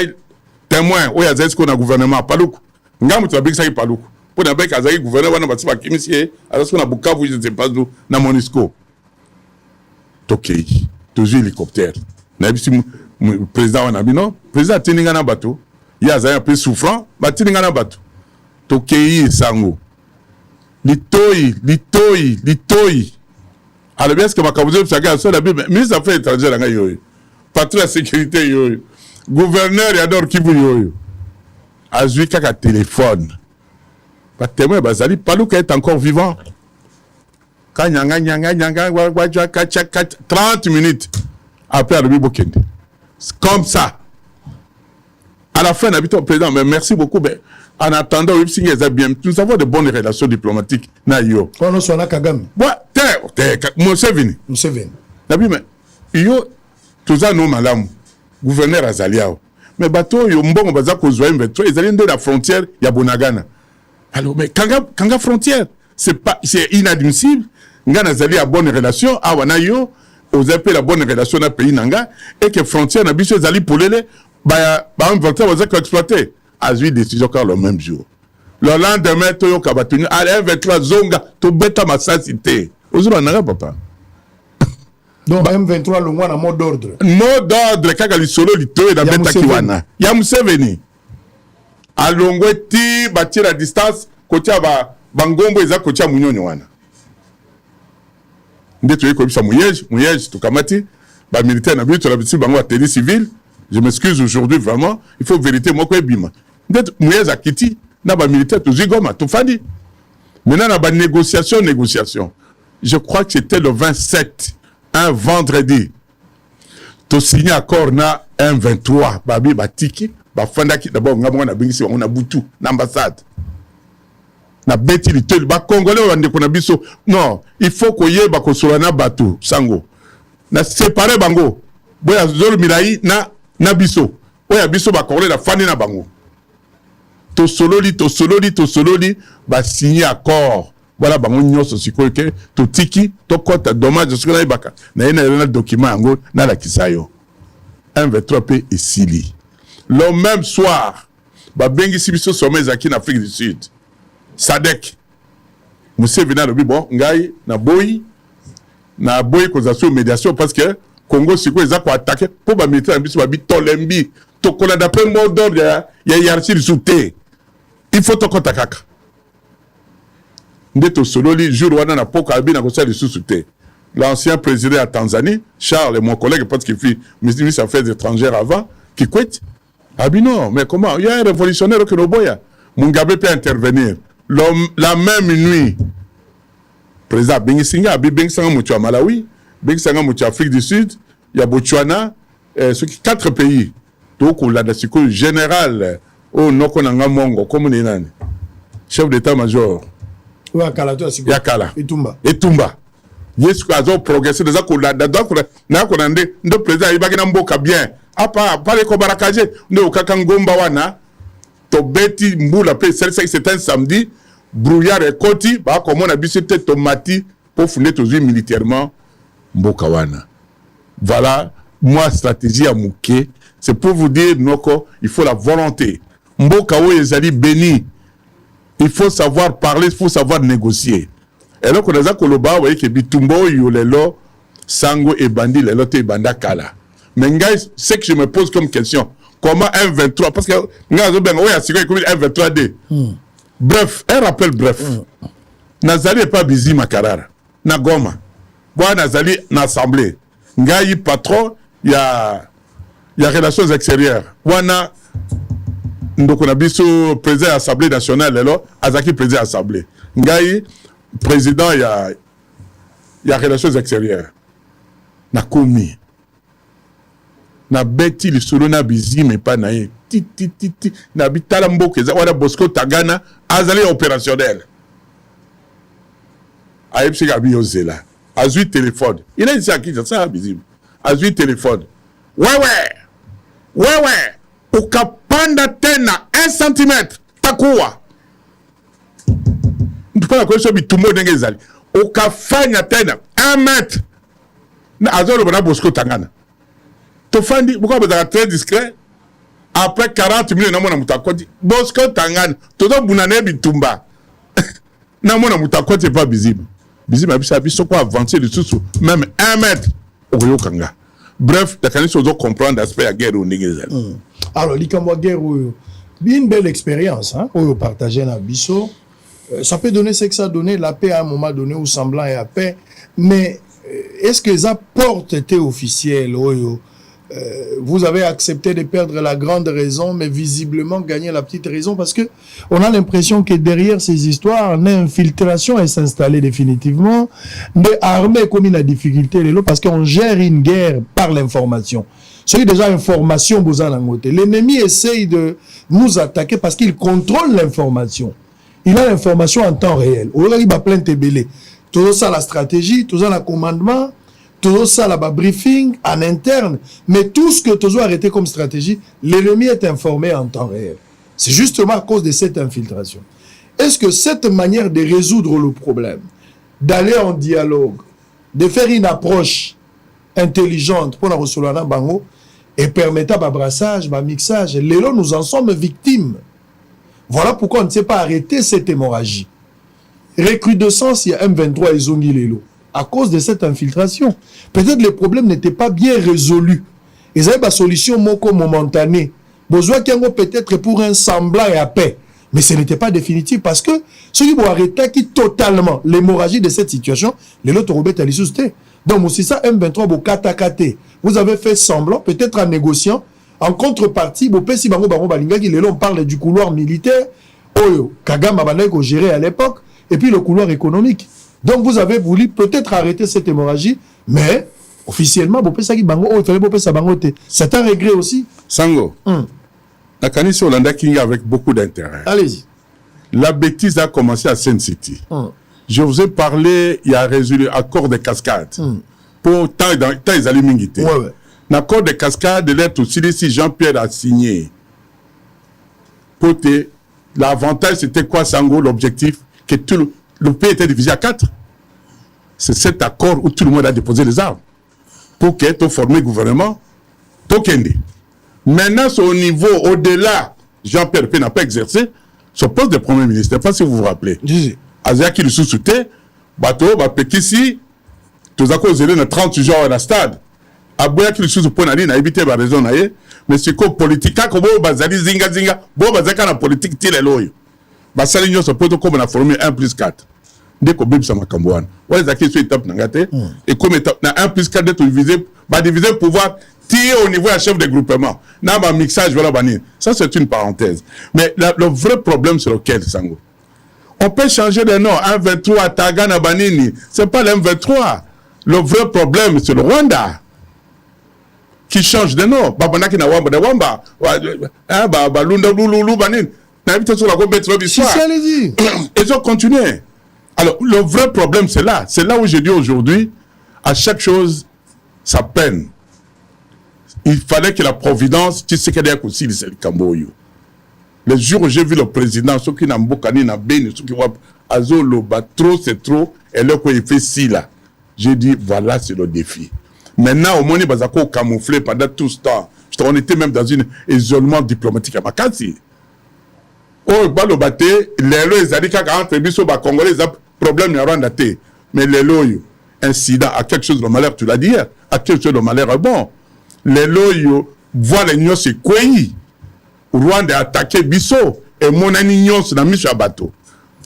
S4: témoin oya zesko na gouvernement paluku ngamu tabikisa ki paluku pour na beka azaki gouvernement wana batiba kimisie azasko na Bukavu je sais pas na Monisco tokei toujours hélicoptère na bisi président wana bino président tininga na bato ya za un peu souffrant ba tininga na bato to kei sango litoi alors bien ce que makabuzo psaka so la bible ministre affaires étrangères nga yoyo patron de sécurité yoyo gouverneur yador kibu yoyo azui kaka téléphone ba témoin bazali paluka est encore vivant kanyanga 30 minutes après le Bokende. Comme ça. À la fin, l'habitant président, mais merci beaucoup. Mais en attendant, nous avons de bonnes relations diplomatiques. Nayo.
S3: Quand nous sommes à Kagame.
S4: Museveni. Mais yo, tout ça, nous, madame, gouverneur Azaliao. Mais bateau, yo, mbongo, bazako, zoé, ils allaient de la frontière, ya Bonagana. Alors, mais Kanga frontière, c'est inadmissible. Ngana Azali a bonne relation, awanayo. Vous avez la bonne relation dans le pays nanga et que frontière na biso zali polele ba un vecteur vous avez exploité a eu décision car le même jour le lendemain toyo kabatuni allez 23 zonga to beta masasité ozura nanga papa
S3: donc M23 le mot d'ordre
S4: kaka li solo li toyo da beta kiwana ya Museveni alongweti bati la distance kotia bangombo eza kotia munyonyo wana ndeto yeko bisa mouillage tukamati ba militaire na bitu la bitu bango ateli civil je m'excuse aujourd'hui vraiment il faut vérité moi ko ebima ndeto mouillage akiti na ba militaire to zigoma to fandi maintenant na ba négociation je crois que c'était le 27 un vendredi to signé accord na M23 babi batiki ba fandaki d'abord ngamo na bingisi bango na butu na ambassade na beti litel ba congolais wande ko na biso non il faut ko yeba ko solana bato sango na séparer bango boya zolo mirai na biso oya biso ba congolais la fani na bango to sololi ba signer accord voilà bango nyoso sikoyo ke to tiki to kota dommage ce que na ibaka na document yango na la kisayo M23 et Sili le même soir ba bengi sibiso sommet zaki en Afrique du Sud Sadek Museveni lobi bon ngai na boy koza sur médiation parce que Congo siko eza ko attaquer pour ba militaire biso ba bitolembi to kola d'après mot d'ordre ya hiérarchie du souté il faut to kontakaka ndeto sololi jour wana na poko abi na ko sa du souté l'ancien président à Tanzanie Charles mon collègue parce qu'il fit ministre des affaires étrangères avant qui quitte abi non mais comment il y a un révolutionnaire que no boya Mugabe peut intervenir la même nuit président Bengisinga abi Bengisinga mutu à Malawi bekisanga moto Afrique du Sud ya Botswana soki 4 pays donc on l'a d'asiko général au noko nanga mongo comme ni nani chef d'état-major
S3: wa kala to asiko
S4: yakala
S3: Etumba
S4: yesu azo progresser déjà ko la donc na ko nande ndo président ibaki na mboka bien apa pale ko barakaje ndo kakangomba wana to beti mbula pe c'est un samedi brouillard et koti ba comme on a biso te tomati pour fonder toujours militairement mboka wana. Voilà moi stratégie à Mouké, c'est pour vous dire noko il faut la volonté. Mboka wo ezali béni. Il faut savoir parler, il faut savoir négocier. Et donc, on a dit que le bas, vous voyez que Bitumbo, Yolelo, Sango et Bandi, les lots et Banda Kala. Mais, guys, c'est que je me pose comme question. Comment M23, parce que, nous avons bien, oui, c'est comme M23D. Bref, un rappel bref. Nazali n'est pas busy, Makarara. Nagoma. Moi, Nazali, n'assemblée. Ngayi, patron, il y a relations extérieures. Wana, donc on a biso président de l'Assemblée nationale, alors, Azaki président de l'Assemblée. Ngayi, président, il y a relations extérieures. Na komi. Na beti le solo na bizi mais pas nae. Ti. Na bitala mboke za wala Bosco Tagana azali opérationnel. Aïpsi Gabi Ozela. Azui téléphone. Il a dit à qui ça bizi. Azui téléphone. Ouais. Ukapanda tena 1 centimètre. Takuwa. Mpona kwa so bitumbo ndenge ezali. Ukafanya tena 1 mètre. Na azolo bona Bosco Tangana. Tofandi pourquoi vous êtes très discret après 40 minutes na mona mutakoti Bosco Tangana todo bunane bitumba. Na mona mutakoti c'est pas visible. Visible abisa biso quoi avancer le sous même 1 mètre. Okuyokanga. Bref, takani sozo comprendre l'aspect à guerre au ndenge.
S3: Alors likamwa guerre une belle expérience hein au partager na biso. Ça peut donner ce que ça donné la paix à un moment donné ou semblant et à paix mais est-ce que ça porte été officiel vous avez accepté de perdre la grande raison mais visiblement gagner la petite raison parce que on a l'impression que derrière ces histoires une infiltration est s'installer définitivement mais armée comme une difficulté parce qu'on gère une guerre par l'information. C'est déjà information l'ennemi essaye de nous attaquer parce qu'il contrôle l'information. Il a l'information en temps réel. Il va plein de belé. Tout ça la stratégie, tout ça la commandement, tout ça la briefing en interne. Mais tout ce que tu as arrêté comme stratégie, l'ennemi est informé en temps réel. C'est justement à cause de cette infiltration. Est-ce que cette manière de résoudre le problème, d'aller en dialogue, de faire une approche intelligente pour la recevoir bango et permettre un brassage, un mixage, lélo nous en sommes victimes. Voilà pourquoi on ne sait pas arrêter cette hémorragie. Recrudescence, il y a M23 et Zongi Lelo. À cause de cette infiltration. Peut-être les problèmes n'étaient pas bien résolus. Ils avaient une solution momentanée. Besoin qu'il y ait peut-être pour un semblant et à paix. Mais ce n'était pas définitif parce que ceux qui vont arrêter qui totalement l'hémorragie de cette situation, les autres Robert à l'issue. Donc, c'est ça, M23, vous avez fait semblant, peut-être en négociant. En contrepartie, on parle du couloir militaire, Kagame a géré à l'époque, et puis le couloir économique. Donc vous avez voulu peut-être arrêter cette hémorragie, mais officiellement, c'est un regret aussi.
S4: Sango, la Canisse Hollanda King avec beaucoup d'intérêt.
S3: Allez-y.
S4: La bêtise a commencé à Sun City. Je vous ai parlé, il y a résolu accord de cascade. Pour tant ils allaient m'inviter. L'accord de cascade de l'être aussi, si Jean-Pierre a signé. L'avantage, c'était quoi, Sango, l'objectif? Que tout le pays était divisé à 4. C'est cet accord où tout le monde a déposé les armes. Pour qu'il ait formé le gouvernement. Maintenant, c'est au niveau, au-delà, Jean-Pierre n'a pas exercé son poste de Premier ministre. Je ne sais pas si vous vous rappelez. Azia qui le sous-soutait, bateau, Pekissi, tous à cause de 30 jours à la stade. Aboya qui le sous-soutait, n'a évité la raison, mais c'est quoi politique, comme Bazali Zinga, Bazaka la politique, tire l'oeil. Basali Nyo, ce peut comme on a formé 1+4. Dès qu'on bib sama Kambouane. Ouais, les acquis sur étape n'angate. Et comme étape, 1+4 d'être divisé, diviser pouvoir tirer au niveau à chef de groupement. N'a pas mixage, voilà, banir. Ça, c'est une parenthèse. Mais le vrai problème, c'est lequel, Sango? On peut changer de nom. M23, Tagana, Banini. C'est pas le M23. Le vrai problème, c'est le Rwanda qui change de nom. Babana qui n'a wamba de wamba. Balunda loulou banin.
S3: Si, allez-y.
S4: Ils ont continué. Alors, le vrai problème, c'est là. C'est là où je dis aujourd'hui, à chaque chose, ça peine. Il fallait que la providence, tu sais qu'il y a aussi le Camboyo. Les jours où j'ai vu le président, ceux qui n'ont pas béni, ceux qui ont azolo, trop c'est trop, et là, quand il fait ci là, j'ai dit, voilà, c'est le défi. Maintenant, au moins, ils ont camouflé pendant tout ce temps. On était même dans un isolement diplomatique à Makassi. Oh, balo bate, les lois, ils ont dit qu'entre les Congolais, ils ont problème à rendre. Mais les lois, incident à quelque chose de malheur, tu l'as dit hier, à quelque chose de malheur, bon. Les lois, voient les nions, c'est quoi? Rwanda a attaqué Bisso et mon union c'est dans Michel Bateau.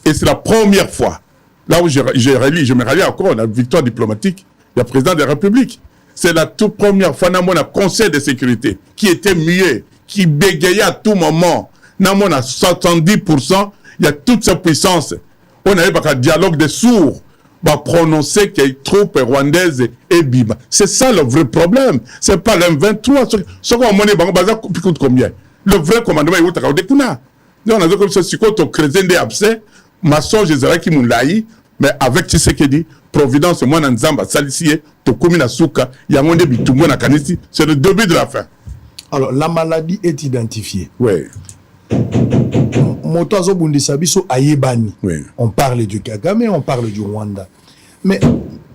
S4: Et c'est la première fois, là où je me rallie encore, la victoire diplomatique, il y a le président de la République. C'est la toute première fois, dans mon conseil de sécurité, qui était muet, qui bégayait à tout moment. Dans mon 70%, il y a toute sa puissance. On avait un dialogue des sourds, va prononcer qu'il y a une troupe rwandaise et Biba. C'est ça le vrai problème. C'est pas l'M23. Ce qu'on a dit, coûte combien? Le vrai commandement est où tu as dit qu'on a. On a dit comme ça, si on a créé des abcès, maçon, je dirais qu'il m'a dit, mais avec ce qu'il dit, Providence, moi, dans Zamba, Salicie, Tokumi Nasuka, Yamonde Bitumbo Nakanisi, c'est le début de la fin.
S3: Alors, la maladie est identifiée.
S4: Oui.
S3: Motoazo Bundisabiso Ayebani.
S4: Oui.
S3: On parle du Kagame, on parle du Rwanda. Mais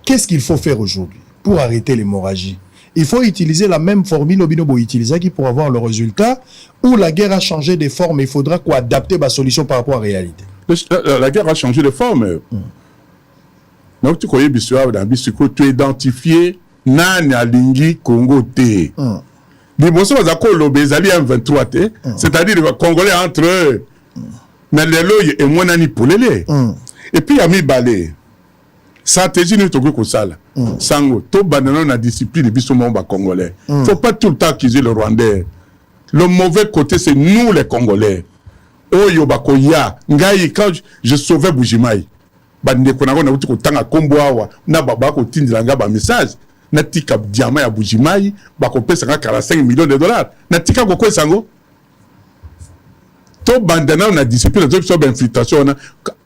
S3: qu'est-ce qu'il faut faire aujourd'hui pour arrêter l'hémorragie? Il faut utiliser la même formule Obinobo utilisée qui pour avoir le résultat où la guerre a changé de forme. Il faudra quoi adapter la solution par rapport à la réalité.
S4: La guerre a changé de forme. Donc tu connais Bissau dans Bissau, tu identifié Nani Alingi Congo T. Les Bosso Zako Lobezali M23 c'est-à-dire les Congolais entre eux. Mais les lois et moi Nani Poulele. Et puis Ami Balé. Stratégie nous togo ko sala. Sango to bandana na discipline de biso mamba congolais. Faut pas tout le temps accuser le Rwandais. Le mauvais côté c'est nous les Congolais. Oh yo bakoya ngai quand je sauvais Bujimai. Bande ko na uti ko tanga kombo awa na baba ko tindila nga ba message. Na tika diamant ya Bujimai ba ko pesa 45 millions de dollars. Na tika ko ko sango. To bandana na discipline de biso ba infiltration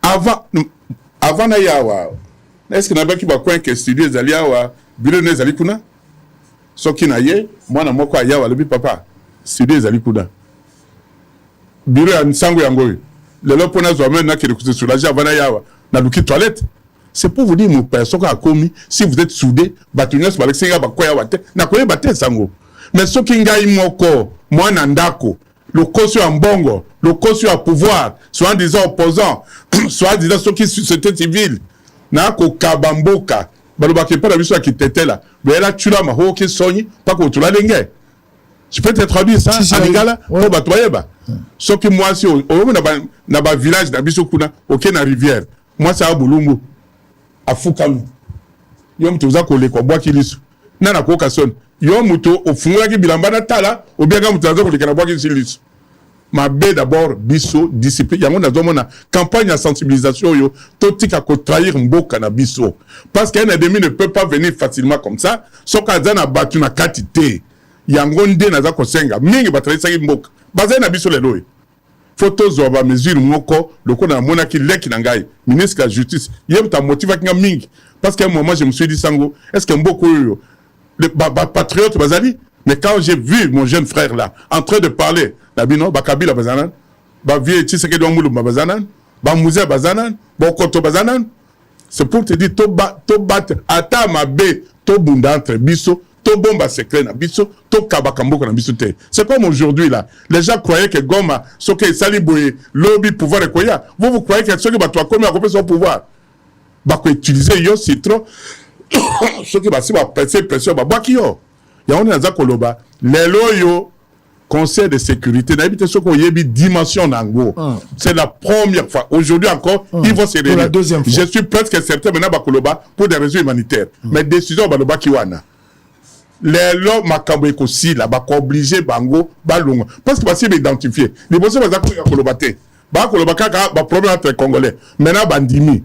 S4: avant na yawa. Est-ce que n'abaki ba coin que studio ezali awa bureau ezali kuna soki na ye mwana moko ayawa lebi papa studio ezali kuna bureau ya nsango yango lelo pona zo amena ki de soulager avant na yawa na luki toilette. C'est pour vous dire mon père soka akomi si vous êtes soudés batunyas ba leksenga ba kwa yawa te na koye ba te sango mais soki ngai moko mwana ndako le caution en bongo le caution à pouvoir soit disant opposant soit disant soki société civile na ko kabamboka balobaki pas la biso qui était là mais là tu l'as ma hoki soni pas que tu l'as dengue je peux te traduire ça en lingala pour batoyeba ce que moi si au na ba village na biso kuna OK na rivière moi ça a bulungu a fukamu yo mtu za ko le ko bwa kilisu na ko kason yo mtu ofungula ki bilamba na tala obianga mtu za ko le kana bwa kilisu ma bé d'abord biso discipline yango nazomona campagne de sensibilisation yo totika ko trahir mboka na biso parce qu'un ennemi ne peut pas venir facilement comme ça soka zana batu na quantité yango nde naza ko senga mingi batrahisa ki mboka bazai na biso lelo photos zo ba mesure moko loko na mona ki leki na ngai ministre de la justice yebta motiva kinga mingi parce qu'à un moment je me suis dit sango est-ce que mboko yo le patriote bazali. Mais quand j'ai vu mon jeune frère là, en train de parler, Nabino, Bakabila Bazanan, Bavie Tshisekedi Wamulu Bazanan, Bamouze Bazanan, Bokoto Bazanan, c'est pour te dire, to bat, ata ma bé, to bunda entre biso, to bomba secret na biso, to kabakamboko na biso te. C'est comme aujourd'hui là, les gens croyaient que Goma, ce que Saliboye, lobby, pouvoir et quoi, vous croyez que ceux qui battent comme à son pouvoir, bako utiliser yo citron, ceux qui battent va passer pression, bah bakio. Ya on a koloba lelo yo conseil de sécurité n'habite ce qu'on y a dimension nango c'est la première fois aujourd'hui encore ils vont se réunir
S3: la deuxième fois
S4: je suis presque certain maintenant bakoloba pour des raisons humanitaires mais décision baloba kiwana lelo makambo ekosi la ba obligé bango balonga parce que basi identifier les bosso bazako ya koloba te ba koloba kaka ba problème entre congolais maintenant bandimi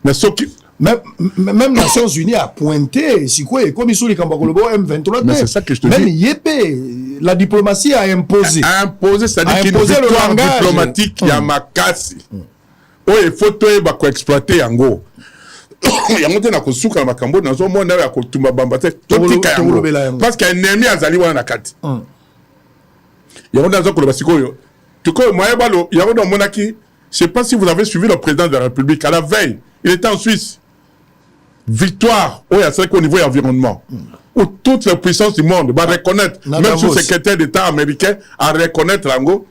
S4: mais ce qui
S3: Même Nations Unies a pointé, si quoi, comme ils sont les Kambakolobo M23.
S4: Mais c'est ça que je te
S3: même
S4: dis.
S3: Yépé, la diplomatie a imposé.
S4: A imposé, c'est-à-dire qu'une victoire diplomatique, il y a ma casse. Oh, il faut tout exploiter Yango. Yango te na kosuka na makambo na zo mona ya kotumba bambate totika yango parce qu'il y a un ennemi azali wana na kati. Yango na zo ko basikoyo. Tu ko moyen balo yango na monaki, je sais pas si vous avez suivi le président de la République à la veille, il était en Suisse. Victoire au niveau environnement. Où toutes les puissances du monde vont reconnaître, même le secrétaire d'État américain a reconnaître Yango.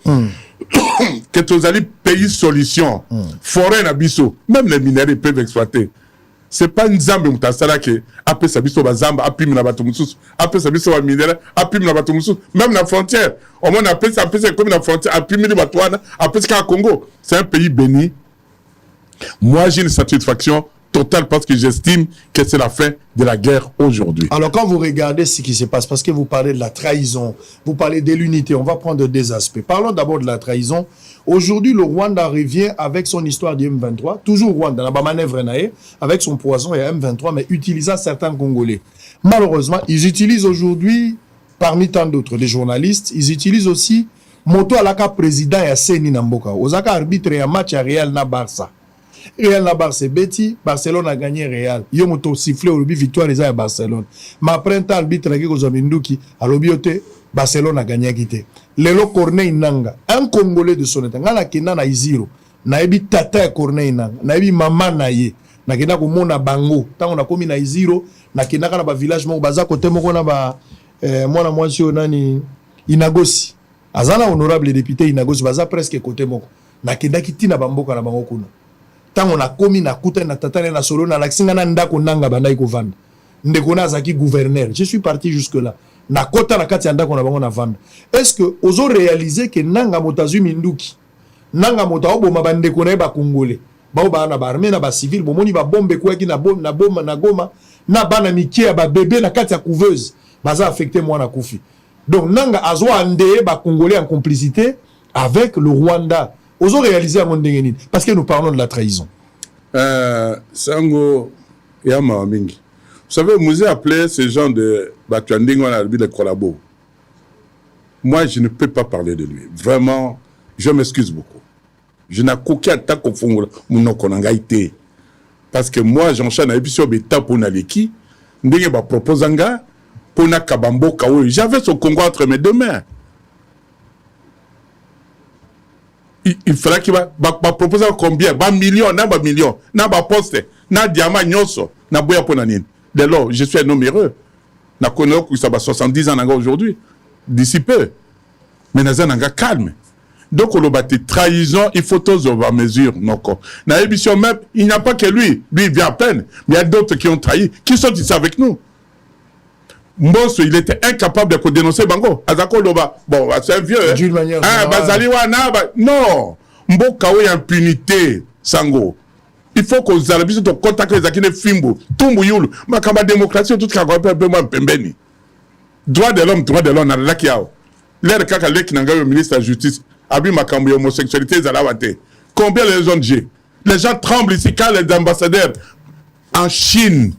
S4: Que tous les pays solution, forêt nabiso, même les minéraux peuvent exploiter. C'est pas une zambe mutasala que après ça biso bazamba apim na bato mususu, après ça biso ba minéraux apim na bato mususu, même la frontière. Au moins après ça comme la frontière apim ni batwana, après ça Congo, c'est un pays béni. Moi j'ai une satisfaction totale parce que j'estime que c'est la fin de la guerre aujourd'hui.
S3: Alors quand vous regardez ce qui se passe, parce que vous parlez de la trahison, vous parlez de l'unité, on va prendre des aspects. Parlons d'abord de la trahison. Aujourd'hui, le Rwanda revient avec son histoire du M23, toujours Rwanda, la manœuvre avec son poison et M23, mais utilisant certains Congolais. Malheureusement, ils utilisent aujourd'hui, parmi tant d'autres, des journalistes, ils utilisent aussi Moto Alaka président et Seni Namboka. Osaka arbitre et un match à Real na Barça. Real na Barça Betty, Barcelone a gagné Real. Yo moto sifflé au lobby victoire les à Barcelone. Ma printemps arbitre qui aux Aminduki à l'obioté Barcelone a gagné quitté. Lelo Corneille Nanga, un Congolais de son état. Ngala kina na iziro. Na ebi tata Corneille Nanga, na ebi mama na ye. Na kina ko mona bango. Tango na komi na iziro, na kina kana ba village mo baza côté moko na ba mwana mwasi nani Inagosi. Azana honorable député Inagosi baza presque côté moko. Na kina kitina bamboka na bango kuna. Tant on a commis na kuta na tatane na solo na laksinga na ndako nanga bandai ko vanda ndeko na zaki gouverneur. Je suis parti jusque là na kota na kati ndako na bango na vanda. Est-ce que ozo réaliser que nanga motazu minduki nanga mota oboma bandeko na ba congolais ba ba na ba armée na ba civil bomoni ba bombe kwa ki na bomba na goma na bana mikie ba bébé na kati ya couveuse baza affecté moi na kufi. Donc nanga azo ande ba congolais en complicité avec le Rwanda. Osons réaliser à mon dégaine parce que nous parlons de la trahison.
S4: Sango Yama Mingi. Vous savez, vous avez appelé ces gens de Batuandingo à de collabo. Moi, je ne peux pas parler de lui. Vraiment, je m'excuse beaucoup. Je n'ai aucun attaque au fond mon konangaïté. Parce que moi, j'enchaîne à l'épisode bêta pour Naleki. Ndenge ba proposanga pour na kabambo kawe. J'avais ce Congo entre mes deux mains. Il fallait qu'il va proposer combien? Ba million, na ba poste, na diamant nyoso, na boya ponanine. Dès lors, je suis un homme heureux. Na connais que ça va 70 ans aujourd'hui. D'ici peu. Mais na zanga calme. Donc on a battu trahison, il faut tous avoir mesure. Na émission même, il n'y a pas que lui. Lui, il vient à peine. Mais il y a d'autres qui ont trahi, qui sont ici avec nous. Mbosso, il était incapable de dénoncer Bango. Azako Loba, bon, c'est un vieux.
S3: D'une manière
S4: Bazali wana, non. Mboka ou impunité, Sango. Il faut que les Arabes soient en contact avec les Akine Fimbo, Tumbu Yulu, Makamba démocratie, tout ce qu'on appelle un peu Pembeni. Droit de l'homme, na lakiao. L'air kaka leki nanga le ministre de la Justice, abi makambo homosexualité zalawate. Combien les ONG? Les gens tremblent ici quand les ambassadeurs en Chine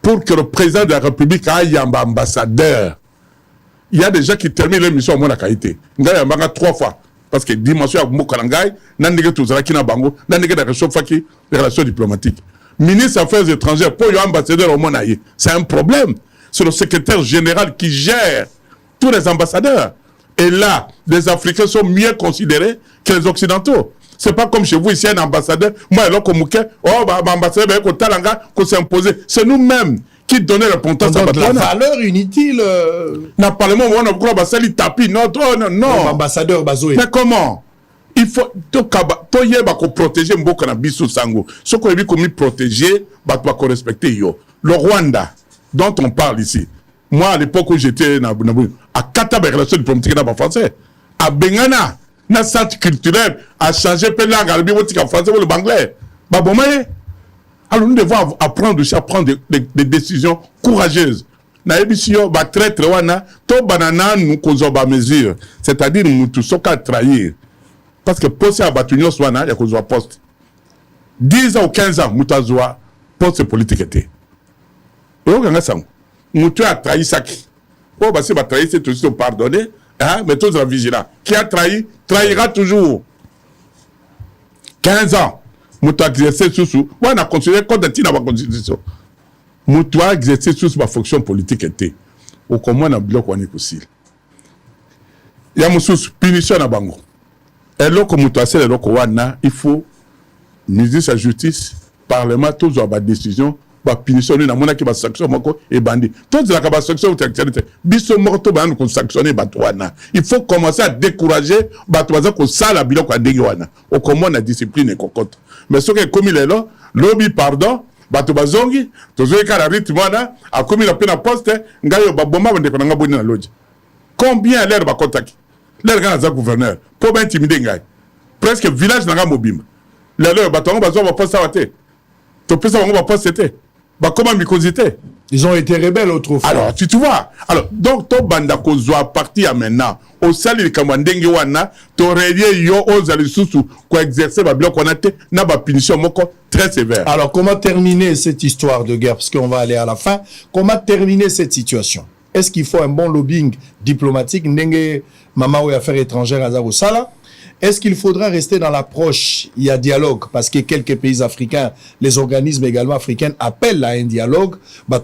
S4: pour que le président de la République aille en ambassadeur. Il y a des gens qui terminent l'émission à mon qualité. Il y a 3 fois. Parce que dimension à Mokalangai, Nandega Touzaraki na Bango, Nandega da Rechofaki, les relations diplomatiques. Ministre des Affaires étrangères, pour ambassadeur au Monaï, c'est un problème. C'est le secrétaire général qui gère tous les ambassadeurs. Et là, les Africains sont mieux considérés que les Occidentaux. C'est pas comme chez vous ici, un ambassadeur. Moi, alors qu'on mouquet, ambassadeur, qu'on talanga, qu'on s'est imposé. C'est nous-mêmes qui donnons l'importance à
S3: la valeur inutile.
S4: N'a pas le mot, on a beaucoup de tapis. Non.
S3: Ambassadeur Bazoé.
S4: Mais comment? Il faut protéger Mboka na biso sango. Ce qu'on a vu comme protéger, qu'on respecter yo. Le Rwanda, dont on parle ici. Moi, à l'époque où j'étais à Kataba, relation diplomatique dans français. À Bengana, na centre culturel a changé peu langue à la français ou le banglais. Alors nous devons apprendre aussi à prendre des décisions courageuses. Na émission ba traître wana to banana nous kozo ba mesure, c'est-à-dire nous tous soka trahir. Parce que poser à batunyo wana ya kozo poste. 10 ans ou 15 ans mutazwa poste politique était. Et on a ça. Moutou a trahi Saki. Oh, bah, c'est trahi, c'est aussi pardonné. Hein? Mais tous la vigilant. Qui a trahi, trahira toujours. 15 ans. Moutou a exercé sous. On a considéré qu'on a tiré la constitution. Moutou a exercé sous ma fonction politique était. Au comment on a bloqué on est aussi. Il y a une punition à Bango. Et là, comme Moutou a fait le Wana, il faut ministre de la justice, parlement, tous ont des décisions. Ba punition ni na mona ki ba sanction moko et bandi toutes la ba sanction ou actualité biso morto ba nous sanctionner batwana il faut commencer à décourager batwaza ko sala biloko ndenge wana au comment na discipline et cocotte mais ce que comme il est là lobby pardon bato bazongi tozoye kala rythme wana a comme il a pena poste ngayo ba bomba bande ko nga boni na lodge combien l'air ba contact l'air kana za gouverneur pour ba intimider ngai presque village na mobimba l'air bato ngo bazo ba poste waté to pesa ngo ba poste était. Bah, comment mycosité?
S3: Ils ont été rebelles autrefois.
S4: Alors, tu vois. Alors, donc, ton banda kozwa parti à maintenant. Au sali kamwandenge wana, to relié yo aux alisusu, ko exercer ba bloc on a té, na ba punition moko très sévère.
S3: Alors, comment terminer cette histoire de guerre? Parce qu'on va aller à la fin. Comment terminer cette situation? Est-ce qu'il faut un bon lobbying diplomatique? Ndenge Mama ou Affaires étrangères Azaro Sala? Est-ce qu'il faudra rester dans l'approche? Il y a dialogue, parce que quelques pays africains, les organismes également africains appellent à un dialogue. Parce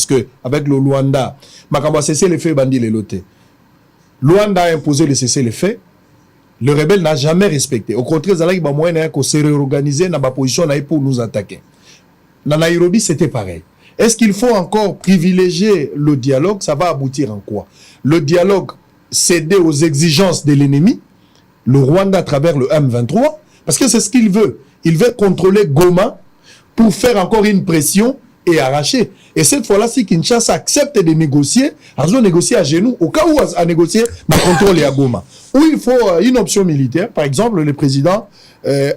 S3: que avec le Luanda, Makamba cessé les faits, bandi les lotés. Luanda a imposé le cessez-le-feu. Le rebelle n'a jamais respecté. Au contraire, il y a moyen de se réorganiser dans la position pour nous attaquer. Dans Nairobi, c'était pareil. Est-ce qu'il faut encore privilégier le dialogue? Ça va aboutir en quoi? Le dialogue céder aux exigences de l'ennemi, le Rwanda à travers le M23, parce que c'est ce qu'il veut. Il veut contrôler Goma pour faire encore une pression et arracher. Et cette fois-là, si Kinshasa accepte de négocier, ils ont négocié à genoux, au cas où à négocier, à contrôler à Goma. Où il faut une option militaire, par exemple, le président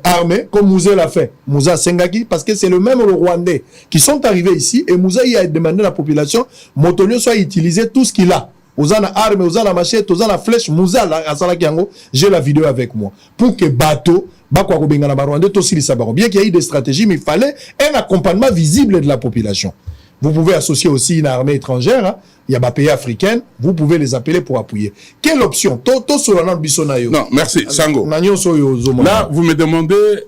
S3: armé, comme Moussa l'a fait, Moussa Sengaki, parce que c'est le même Rwandais qui sont arrivés ici, et Moussa y a demandé à la population, Motonio soit utilisé tout ce qu'il a. Ozana arme, ozana machette, ozana flèche, Moussa Asala Kiango, j'ai la vidéo avec moi. Pour que bateau, bien qu'il y ait des stratégies, mais il fallait un accompagnement visible de la population. Vous pouvez associer aussi une armée étrangère, hein. Il y a des pays africains, vous pouvez les appeler pour appuyer. Quelle option?
S4: Non, merci, Sango. Là, vous me demandez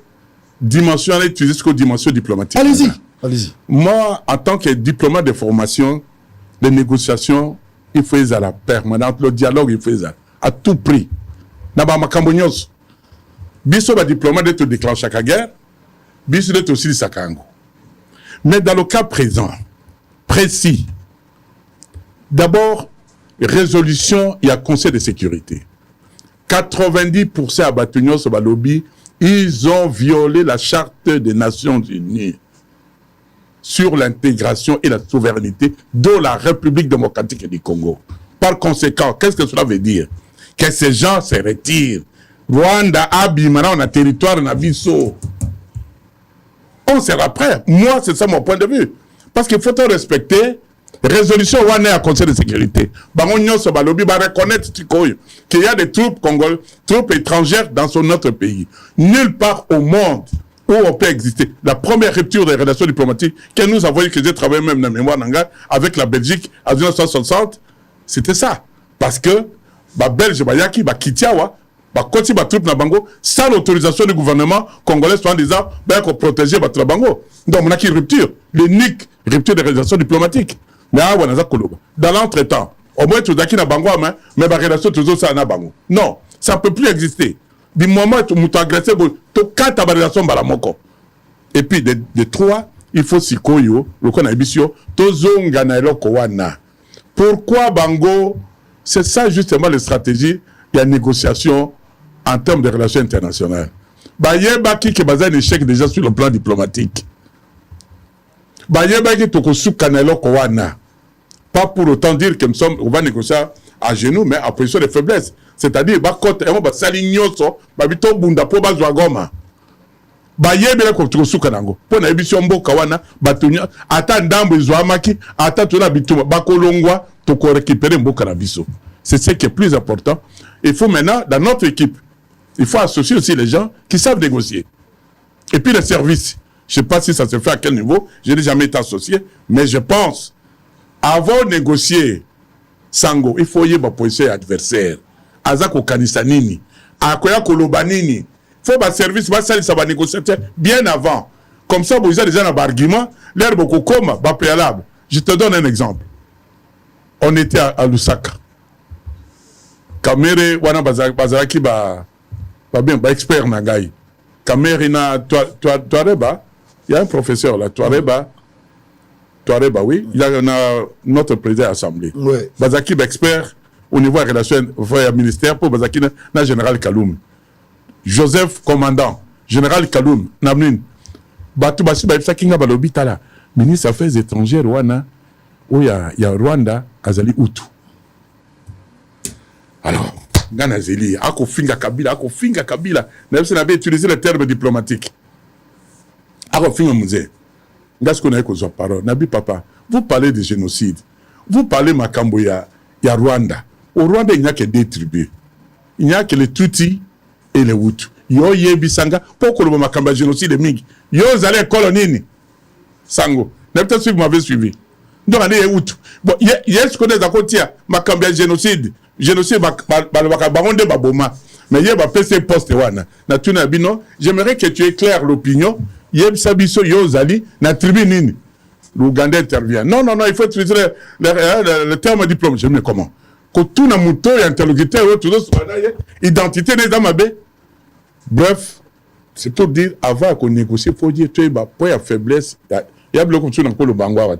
S4: dimension, utiliser ce que dimension diplomatique.
S3: Allez-y, allez-y.
S4: Moi, en tant que diplomate de formation, de négociation, il faut à la permanente, le dialogue, il faut à tout prix. Naba makambonyos. Biso ba diplomate d'être déclenché la guerre, biso d'être aussi le sakango. Mais dans le cas présent, précis, d'abord, résolution, il y a Conseil de sécurité. 90% à Batunios sur lobby, ils ont violé la charte des Nations Unies sur l'intégration et la souveraineté de la République démocratique du Congo. Par conséquent, qu'est-ce que cela veut dire? Que ces gens se retirent. Rwanda, Abimana, on a territoire, on a Bisso. On sera prêt. Moi, c'est ça mon point de vue. Parce qu'il faut respecter résolution Rwanda à Conseil de sécurité. Bangonyo Sobalobi va reconnaître qu'il y a des troupes congolaises, troupes étrangères dans notre pays. Nulle part au monde où on peut exister. La première rupture des relations diplomatiques que nous avons eu, que j'ai travaillé même dans la mémoire d'Anga, avec la Belgique en 1960, c'était ça. Parce que, les Belges, Yaki, Kitiawa, Koti, troupes na Bango, sans l'autorisation du gouvernement congolais, soit en disant, qu'on protégeait la Bango. Donc, on a une rupture, l'unique rupture des relations diplomatiques. Mais, dans l'entretemps, au moins, tout na Bango, mais la relation, toujours ça na Bango. Non, ça ne peut plus exister. Du moment où tu as agressé, tu as une relation balamoko. Et puis, de trois, il faut sikoyo, le qu'on a bisio, tozonga na eloko wana. Pourquoi Bango? C'est ça justement la stratégie, il y a négociation en termes de relations internationales. Bayeba qui est basé un échec déjà sur le plan diplomatique. Bayeba qui est au souka na eloko wana. Pas pour autant dire que on va négocier à genoux, mais en position de faiblesse. C'est-à-dire, on va s'alignoso, babito bunda po bazwa goma. Bayebele ko tukosuka nango. Po na ebiso mboka wana, batunya, ata ndambo izwamaki, ata tuna bituma, bakolongwa, toko récupérer mboka na biso. C'est ce qui est plus important. Il faut maintenant, dans notre équipe, il faut associer aussi les gens qui savent négocier. Et puis les services. Je ne sais pas si ça se fait à quel niveau. Je n'ai jamais été associé. Mais je pense, avant de négocier Sango, il faut y avoir un adversaire. Azako Kanisanini. Akoya Kolobanini. Il faut que le service va négocier bien avant. Comme ça, vous avez déjà un argument. L'air beaucoup comme préalable. Je te donne un exemple. On était à Lusaka. Kamere, wana bazaraki ba expert nangai. Kamere na Touareba, il y a un professeur là, Touareba, oui, il y a notre président de l'Assemblée.
S3: Ouais.
S4: Bazaki ba expert au niveau de la relation ministère pour Bazaki na général Kaloum. Joseph commandant, général Kaloum, namnin. Batu basi ba ifsa kinga balobi tala. Ministre des Affaires étrangères wana, où il y a Rwanda, Azali Utu. Alors, Gana Zeli, Ako Finga Kabila, même si on avait utilisé le terme diplomatique. Ako Finga Mouze, Gas qu'on a eu parole, Nabi Papa, vous parlez de génocide, vous parlez Makambo, il y a Rwanda. Au Rwanda, il n'y a que des tribus. Il n'y a que les Tutsi et les Hutus. Yo Yebisanga, pourquoi le Makambo génocide est mingi? Yo Zale Kolonini, Sango, peut-être si vous m'avez suivi. Donc, on est Hutu. Bon, il y a ce qu'on est à côté, Makambo génocide. Génocide baronde baboma mais il y a PC poste wana na tuna bino j'aimerais que tu éclaires l'opinion yeb sabiso yozali na tribune nini l'Ouganda intervient non il faut utiliser le terme diplôme je me comment que tout na muto et interlocuteur tout identité des amabe bref c'est pour dire avant qu'on négocie faut dire tu es pour la faiblesse il y a bloqué sur le bangwa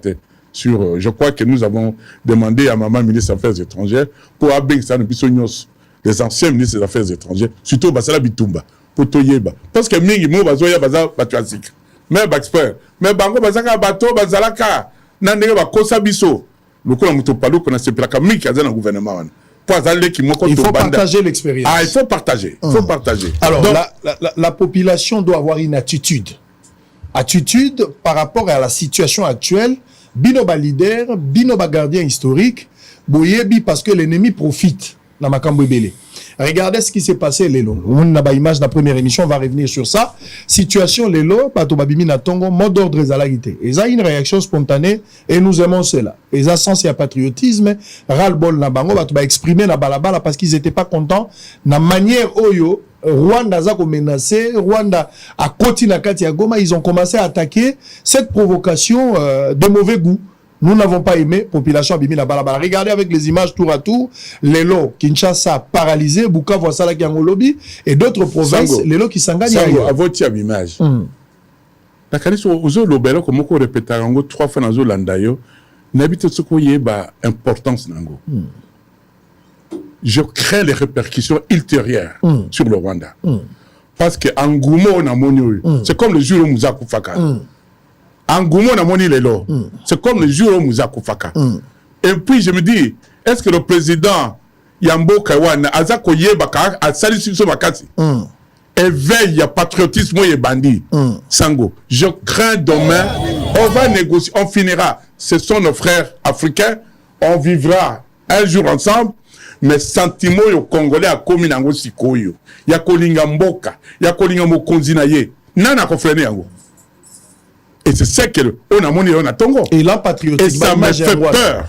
S4: sur, je crois que nous avons demandé à maman ministre des Affaires étrangères pour les anciens ministres des Affaires étrangères, surtout Basala Bitumba, pour Toyeba. Parce que Mingi Mo Bazoya Baza Batuazik. Mais expert, mais Bango Bazaka Bato Bazalaka, Nandega Bakosa Biso, le coup de Palo qu'on a ce plaka Miki dans le gouvernement.
S3: Il faut partager l'expérience.
S4: Ah, il faut partager. Il faut partager.
S3: Alors, donc, la population doit avoir une attitude. Attitude par rapport à la situation actuelle. Binoba leader, binoba gardien historique, boyebi parce que l'ennemi profite dans ma cambouébélé. Regardez ce qui s'est passé Lelo. On a une image de la première émission, on va revenir sur ça. Situation Lelo, Pato Babimi Natongo, mot d'ordre ezalagité. Ils ont une réaction spontanée et nous aimons cela. Ils ont sens et patriotisme, ras-le-bol na bango, Pato ba exprimer na balabala parce qu'ils n'étaient pas contents. Na manière oyo, Rwanda a menacé, Rwanda a continué à Katia Goma, ils ont commencé à attaquer cette provocation de mauvais goût. Nous n'avons pas aimé, population Bimi la balabala. Regardez avec les images tour à tour, Lelo, Kinshasa paralysé, Bukavu, Salaki Angolobi et d'autres provinces, Lelo qui s'engagent.
S4: Sango, à votre image. La calice aux lobelo, comme on répète, 3 fois dans le Landayo, n'habite ce qu'on y est, importance nango. Je crains les répercussions ultérieures sur le Rwanda. Parce que Angoumo na moni, c'est comme le jour où Moussa Koufaka. Angoumo na moni lelo, c'est comme le jour où Moussa Koufaka. Et puis je me dis, est-ce que le président Yambo Kawana Azako Yebaka a sali sur Makati éveille patriotisme et bandit. Sango, je crains demain, on va négocier, on finira. Ce sont nos frères africains, on vivra un jour ensemble. Mais sentiment yo congolais a komi nango sikoyo ya kolinga mboka ya kolinga mokonzi na ye nana ko freiner yango et c'est ça que on a moni on a tongo
S3: et là patriotique
S4: et ça m'a fait peur.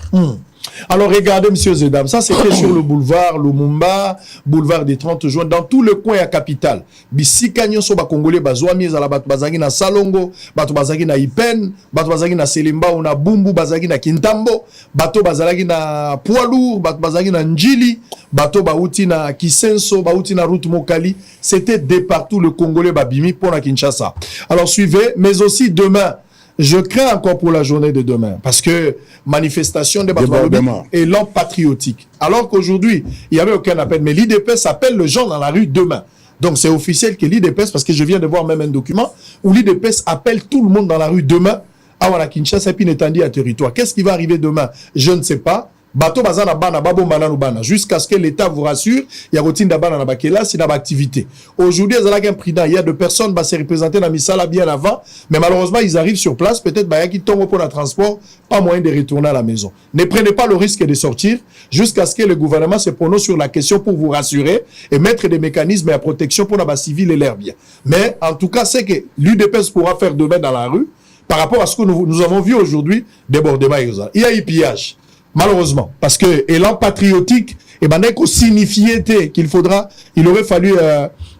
S3: Alors regardez, messieurs et dames, ça c'était sur le boulevard Lumumba, boulevard des 30 juin, dans tout le coin à capitale. Bisika nyonso ba Congolais bazwami ezala bato bazangi na Salongo, bato bazangi na Ipen, bato bazangi na Selimba ou na Bumbu, bazangi na Kintambo, bato bazangi na Poilour, bato bazangi na Njili, bato bauti na Kisenso, bauti na Route Mokali. C'était de partout le Congolais babimi pour la Kinshasa. Alors suivez, mais aussi demain. Je crains encore pour la journée de demain, parce que manifestation des Batoualobi est l'homme patriotique. Alors qu'aujourd'hui, il n'y avait aucun appel, mais l'IDPS appelle le gens dans la rue demain. Donc c'est officiel que l'IDPS, parce que je viens de voir même un document, où l'IDPS appelle tout le monde dans la rue demain, à Kinshasa et puis Netandi à territoire. Qu'est-ce qui va arriver demain? Je ne sais pas, bato bazana bana babomba nanu bana jusqu'à ce que l'État vous rassure il y a rotinda bana na bakela c'est na activité. Aujourd'hui ils ont un prudent, il y a de personnes bah se représenter na misala bien avant, mais malheureusement ils arrivent sur place, peut-être bah qui tombent pour le transport, pas moyen de retourner à la maison. Ne prenez pas le risque de sortir jusqu'à ce que le gouvernement se prononce sur la question pour vous rassurer et mettre des mécanismes de protection pour la civile et l'air bien. Mais en tout cas, c'est que l'UDPS pourra faire demain dans la rue par rapport à ce que nous avons vu aujourd'hui débordement. Il y a eu pillage, malheureusement, parce que élan patriotique, et ben signifiait qu'il faudra, il aurait fallu,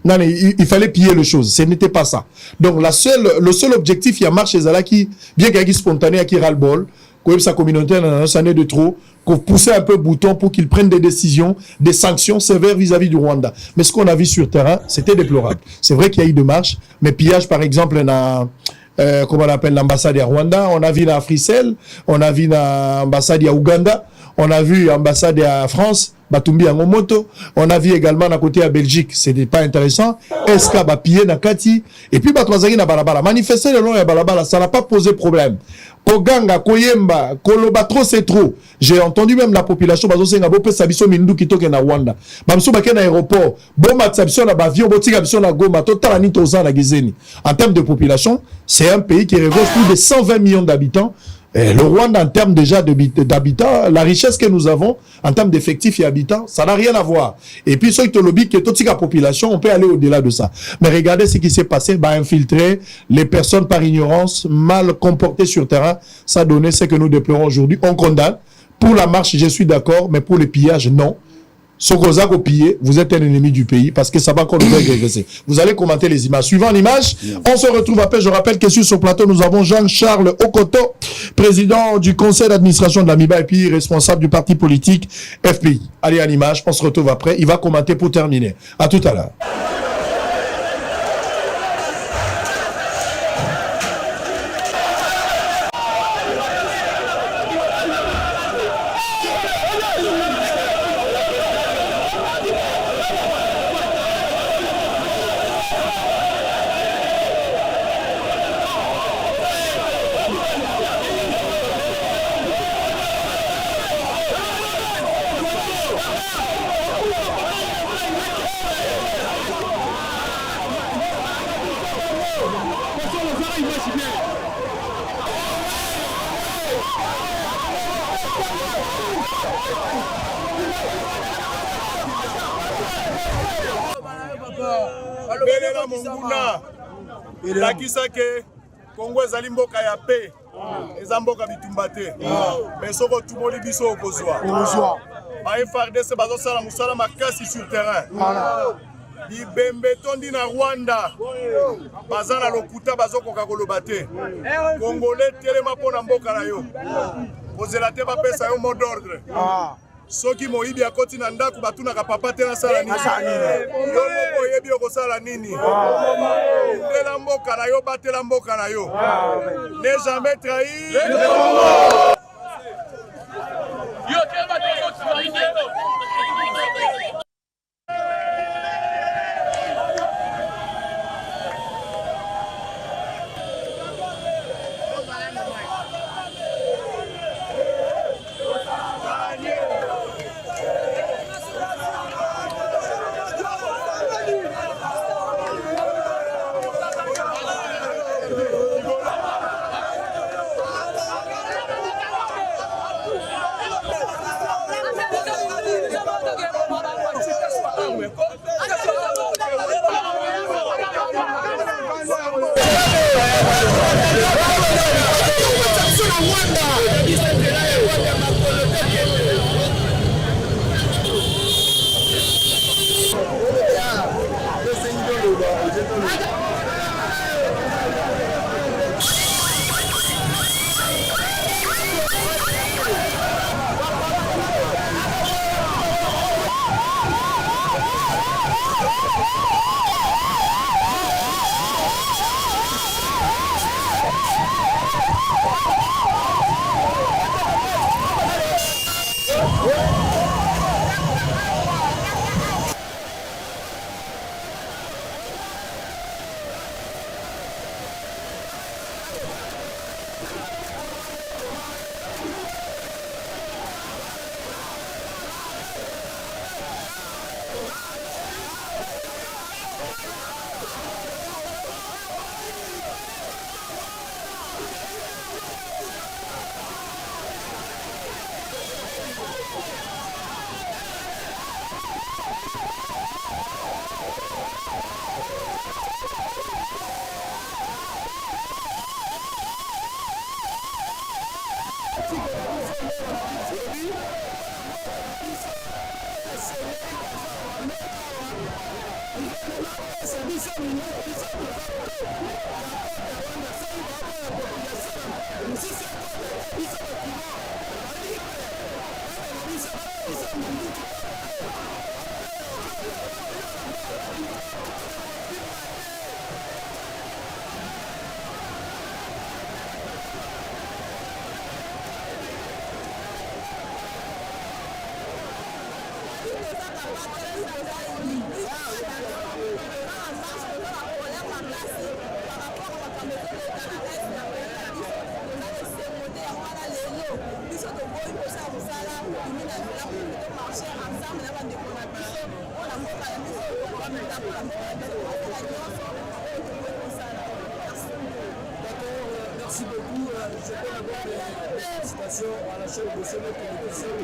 S3: il fallait piller les choses. Ce n'était pas ça. Donc le seul objectif, il y a marche qui, bien qu'il y ait spontané, qui ras-le-bol, que sa communauté en a de trop, qu'on poussait un peu le bouton pour qu'ils prennent des décisions, des sanctions sévères vis-à-vis du Rwanda. Mais ce qu'on a vu sur terrain, c'était déplorable. C'est vrai qu'il y a eu des marches, mais pillage, par exemple, comment on appelle l'ambassade à Rwanda, on a vu à Frissel, on a vu l'ambassade à Ouganda, on a vu l'ambassade à France, Batumbi à Momoto, on a vu également à côté à Belgique, c'était pas intéressant, Eska Bapillé na Kati, et puis Batouazagi na Balabala. Manifester le long de Balabala, ça n'a pas posé problème. Koganga, Koyemba, Koloba, trop c'est trop. J'ai entendu même la population, Bazo Senga, Bope Sabiso Mindu Kitoke na Rwanda. Bamso Baken aéroport, Boma Sabiso na Bavio, Botika Biso na Goma, Totalani Tozan na Gizeni. En termes de population, c'est un pays qui regorge plus de 120 millions d'habitants. Le Rwanda, en termes déjà d'habitants, la richesse que nous avons, en termes d'effectifs et habitants, ça n'a rien à voir. Et puis, ceux qui ont qui est toute la population, on peut aller au-delà de ça. Mais regardez ce qui s'est passé, infiltrer les personnes par ignorance, mal comportées sur terrain, ça a donné ce que nous déplorons aujourd'hui. On condamne. Pour la marche, je suis d'accord, mais pour les pillages, non. Sokoza ko pillé, vous êtes un ennemi du pays parce que ça va encore nous régresser. Vous allez commenter les images. Suivant l'image, on se retrouve après. Je rappelle que sur ce plateau, nous avons Jean-Charles Okoto, président du conseil d'administration de l'AMIBA et puis responsable du parti politique FPI. Allez à l'image, on se retrouve après. Il va commenter pour terminer. À tout à l'heure.
S5: Belela Monguna lakisa ke Kongo ezali mboka ya paix eza mboka bitumba te mais soko tumoli biso okozwa ba FARDC bazosala musala makasi sur terrain Bibembe tondi na Rwanda baza na lokuta bazokoka koloba te Congolais telema mpona mboka na yo kozela te bapesa yo mot d'ordre soki moyibi akoti na ndako batunaka papa te nasala nini yo moko oyebi okosala nini ndela mboka na yo batela mboka na yo ne jamais trahir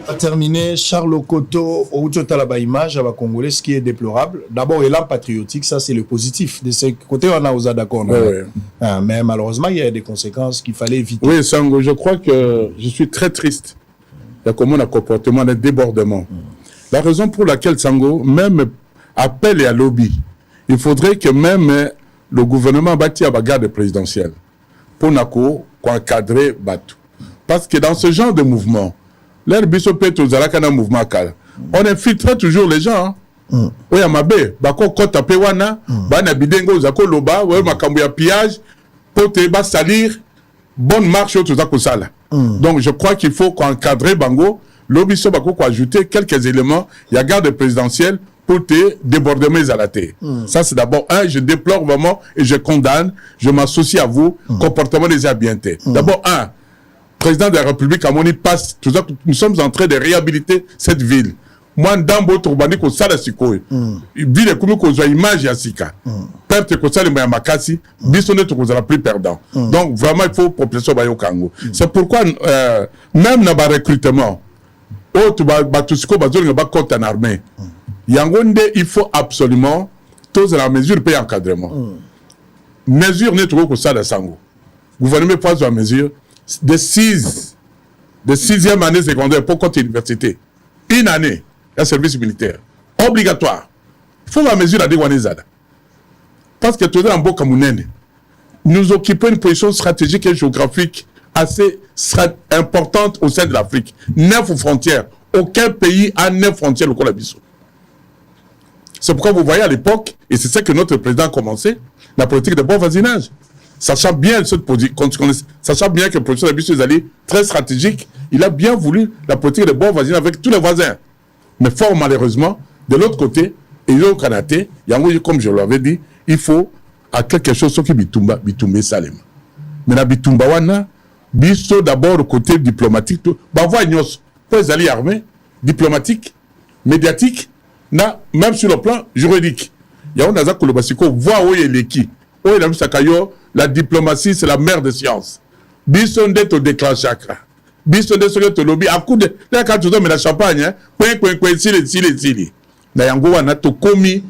S3: On va terminer. Charles Okoto, au Talaba image à Congolais, ce qui est déplorable. D'abord, l'élan patriotique, ça c'est le positif. De ce côté, on a osé d'accord.
S4: Ouais.
S3: Mais malheureusement, il y a des conséquences qu'il fallait éviter.
S4: Oui, Sango, je crois que je suis très triste. Il y a comme un comportement de débordement. La raison pour laquelle Sango, même appel et à lobby, il faudrait que même le gouvernement bâti à la garde présidentielle pour encadrer Batou. Parce que dans ce genre de mouvement, l'air bisopé un mouvement calme. On infiltre toujours les gens. Oui, Amabe, bako kota pewana, bana bidengo zako loba, ouais makambo ya pillage, pour te salir, bonne marche au tozako sala. Donc je crois qu'il faut encadrer Bango, l'obiso bako ajouter quelques éléments, il y a garde présidentielle pour te débordements à la tête. Ça c'est d'abord un, je déplore vraiment et je condamne, je m'associe à vous, comportement des habientés. D'abord un, président de la République, à mon passe, nous sommes en train de réhabiliter cette ville. Moi, dans votre bandi, qu'on s'ala sikoy. Ville comme qu'on soit image à sika. Perte qu'on s'ala mais à makasi, bisonne qu'on sera plus perdant. Donc vraiment, il faut population bayo kango. C'est pourquoi même dans le recrutement, tu vas tout ce qu'on va dire, va compte en armée. Yangonde, il faut absolument tous la mesure paye encadrement. Mesure n'est trop que ça de sango. Gouvernement passe la mesure de 6e année secondaire pour compte université. Une année, un service militaire. Obligatoire. Il faut la mesure à Dewanezada. Parce que tout est en beau Kamounene. Nous occupons une position stratégique et géographique assez importante au sein de l'Afrique. 9 frontières. Aucun pays a 9 frontières au Colabiso. C'est pourquoi vous voyez à l'époque, et c'est ça que notre président a commencé, la politique de bon voisinage. Sachant bien que le professeur Abissou est très stratégique, il a bien voulu la politique de bon voisinage avec tous les voisins. Mais fort malheureusement, de l'autre côté, et au Canada, comme je l'avais dit, il faut à quelque chose qui bitumba salem. Mais la bitumba wana, biso d'abord au côté diplomatique, bavois nyos, pour les alliés armés, diplomatique, médiatique, même sur le plan juridique. Il y a un azak kolobasiko, voix où il est qui. La diplomatie, c'est la mère des sciences. Bisonde to déclenche chakra. Bisonde to lobby. À coup de. Là, quand tu donnes la champagne, sili. Na yango wana to komi,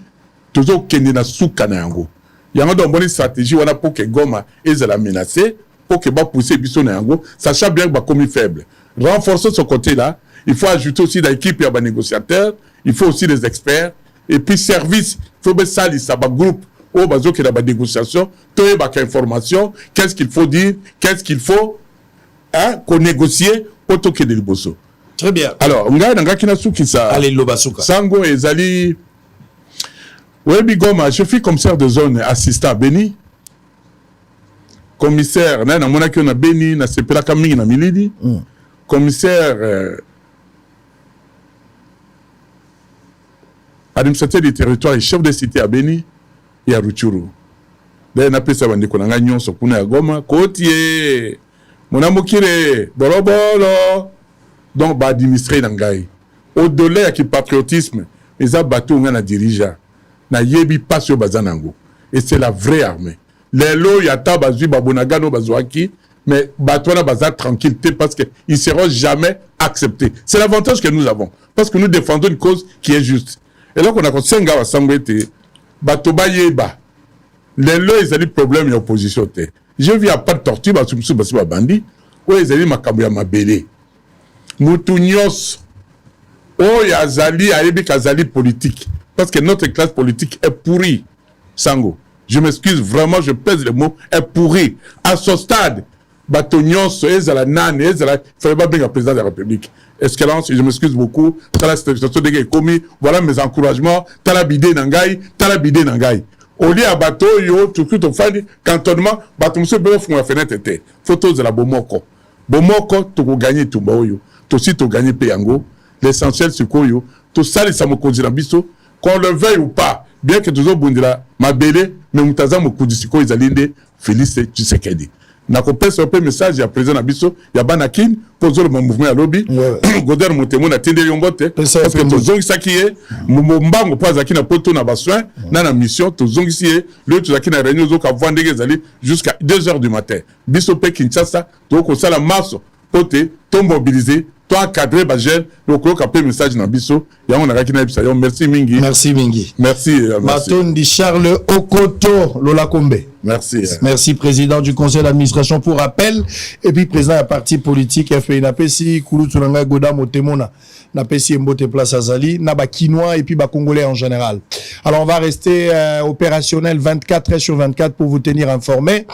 S4: tozo kende na souka na yango. Yango dans bonne stratégie, wana pour que Goma ait la menacer, pour que ba pousser biso na yango, sachant bien que ba komi faible. Renforcer ce côté-là, il faut ajouter aussi l'équipe et les négociateurs, il faut aussi les experts, et puis service, il faut que ça, groupe. Au bazo qui a la négociation, tout est bas information, qu'est-ce qu'il faut dire, qu'est-ce qu'il faut qu'on négocie auto que de l'bosso.
S3: Très bien.
S4: Alors, on a un kina souki ça.
S3: Allez l'obasuka.
S4: Sango et Zali. Ouais bigoma, je suis commissaire de zone assistant Beni. Commissaire, na mona ki on a Beni, na sepela kamingi na milidi. Commissaire administrateur du territoire et chef de cité à Beni. Et à Ruchuru. D'ailleurs, on a appelé ça Bandeko Nyon, Sokuna à Goma, Kotier, mon amokire, Bolobolo. Donc, bah, administrer Nangaï. Au-delà du patriotisme, les abattus, on a dirigé. Na yebi pas sur Bazanango. Et c'est la vraie armée. Les lots, yata, bazu, babonagano, bazouaki, mais batouana, bazar, tranquillité, parce qu'ils ne seront jamais acceptés. C'est l'avantage que nous avons. Parce que nous défendons une cause qui est juste. Et là, on a conseillé à Sangwete. Batoba yeba. Les lois, ils ont des problèmes et opposition. Je vis à pas de tortue, parce que je suis bandi. Ou ils ont dit ma kabouya ma belé. Moutounyos. Oh, Yazali, Ayebi Kazali politique. Parce que notre classe politique est pourrie. Sango. Je m'excuse vraiment, je pèse les mots, est pourrie. À ce stade, Batonion, Ezala Nane, Ezala, il ne fallait pas bien le président de la République. Excellence, je m'excuse beaucoup. Tala situation de guerre commis. Voilà mes encouragements. Tala bidé Nangaï, Tala bidé Nangaï. Au lieu à bateau, yo, tout le fan, cantonnement, bateau, monsieur, ben, font la fenêtre était. Photos de la Bomoko. Bomoko, tu vas gagner tout baoyo. Tu aussi, tu vas gagner Péyango. L'essentiel, c'est quoi, yo. Tout ça, les Samoko Zirabiso, qu'on le veuille ou pas, bien que toujours Bundira, ma belle, mais Moutaza Mokoudisiko, ils allient Félix Tshisekedi. Nakopesa un peu message ya président Nabiso ya banakin pour le mouvement à lobby goder motemo na tende yombote parce que tozongi sakié mbango pas zakina poto na besoin na mission tozongi sié le tozakina réunion zo ka vendre ezali jusqu'à 2h du matin biso pe Kinshasa to ko sala maso pote to mobiliser to encadrer ba jeune le ko ka pe message na biso ya on na kina bisa yo merci mingi merci
S3: Matondi Charles Okoto Lola Kombe. Merci, président du conseil d'administration pour rappel. Et puis, président du parti politique, FPI, Kouloutoulanga Goda Motemona, Napesi Mbote Place Azali, Naba Kinois et puis Congolais en général. Alors, on va rester opérationnel 24 heures sur 24 pour vous tenir informé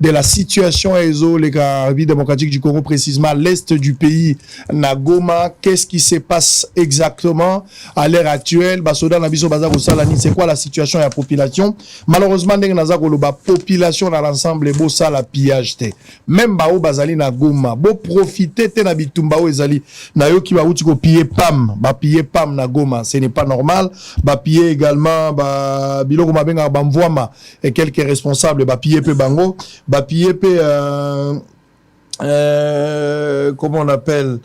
S3: de la situation ESO, les République démocratique du Congo, précisément à l'est du pays, Nagoma. Qu'est-ce qui se passe exactement à l'heure actuelle? Basoda Nabiso Bazar Salani, c'est quoi la situation de la population? Malheureusement, population dans l'ensemble beau ça la pillage te même bao bazali na Goma beau profiter te na bitumba o ezali na yo ki ba uti ko piller pam na Goma, ce n'est pas normal. Ba piller également ba biloko mabenga ba mvwama et quelques responsables ba piller pe bango ba piller pe comment on appelle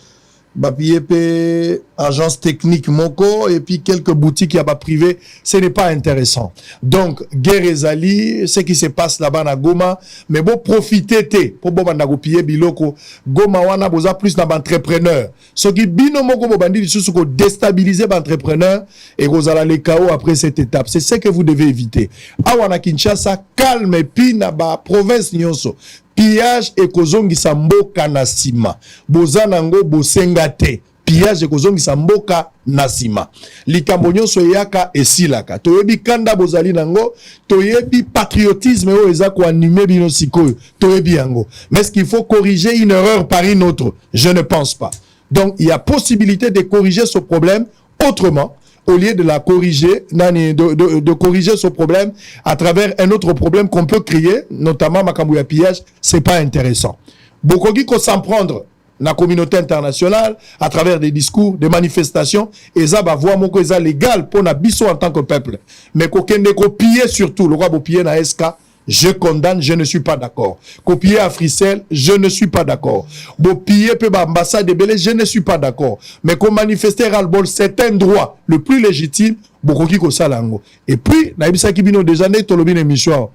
S3: Bapiyepe, agence technique Moko, et puis quelques boutiques yaba privées, ce n'est pas intéressant. Donc, guerre ezali, ce qui se passe là-bas na Goma, mais bon, profitez pour bon bandagopiye biloko, Goma wana boza plus na entrepreneur. Ce qui bino moko bo bandi disusu ko déstabiliser entrepreneur et rozala le chaos après cette étape. C'est ce que vous devez éviter. Awana Kinshasa, calme et puis na ba province nyonso. Pillage et kozongisa mboka na sima. Bozanango bosengate. Pillage et kozongisa mboka na sima. Likambo nyonso yaka esilaka. Toyebi kanda bozali nango, toyebi patriotisme o eza ko animer bino sikoyo. Toyebi yango. Mais est-ce qu'il faut corriger une erreur par une autre? Je ne pense pas. Donc il y a possibilité de corriger ce problème autrement. Au lieu de la corriger, de corriger ce problème à travers un autre problème qu'on peut créer, notamment Makambouya pillage, c'est pas intéressant. Bokogi ko s'en prendre la communauté internationale à travers des discours, des manifestations, et ça va voir mon ça légal pour na biso en tant que peuple. Mais kokende ko piller surtout, le roi bo piller na SK. Je condamne, je ne suis pas d'accord. Copier à Frissel, je ne suis pas d'accord. Bopier pe ambassade de Belé, je ne suis pas d'accord. Mais qu'on manifester ras-le-bol, c'est un droit le plus légitime. Bokoki ko salango. Et puis, naibisa kibino déjà né tolobine émission.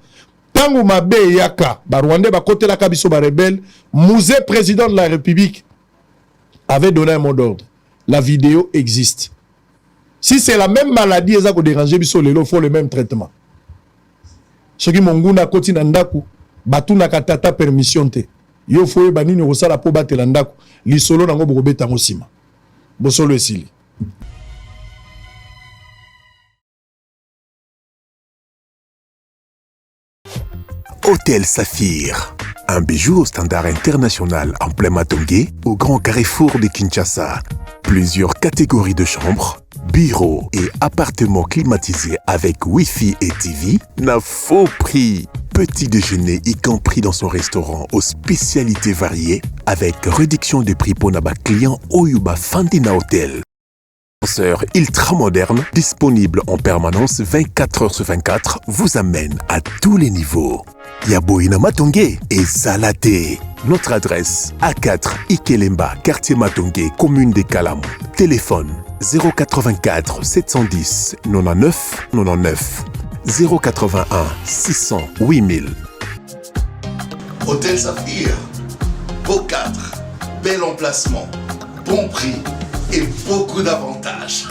S3: Tango mabe yaka, ba Rwandais ba côté la kabiso ba rebelle, Mouzé président de la République avait donné un mot d'ordre. La vidéo existe. Si c'est la même maladie, ça ko déranger biso lelo, faut le même traitement. Ce qui monguna koti na ndaku batuna katata permission te yo foye banini osala po batela ndaku lisolo nango bokobeta ngosima bosolo esili.
S1: Hôtel Saphir, un bijou au standard international en plein Matongé, au grand carrefour de Kinshasa. Plusieurs catégories de chambres, bureaux et appartements climatisés avec Wi-Fi et TV, n'a faux prix. Petit déjeuner y compris dans son restaurant aux spécialités variées, avec réduction de prix pour naba clients Oyuba Fandina Hotel. Ascenseur ultra moderne, disponible en permanence 24 heures sur 24, vous amène à tous les niveaux. Yaboina Matongé et Zalaté. Notre adresse A4 Ikelemba, quartier Matongé, commune des Kalam. Téléphone 084 710 99 99 081 600 8000.
S2: Hôtel Saphir, beau cadre, bel emplacement, bon prix et beaucoup d'avantages.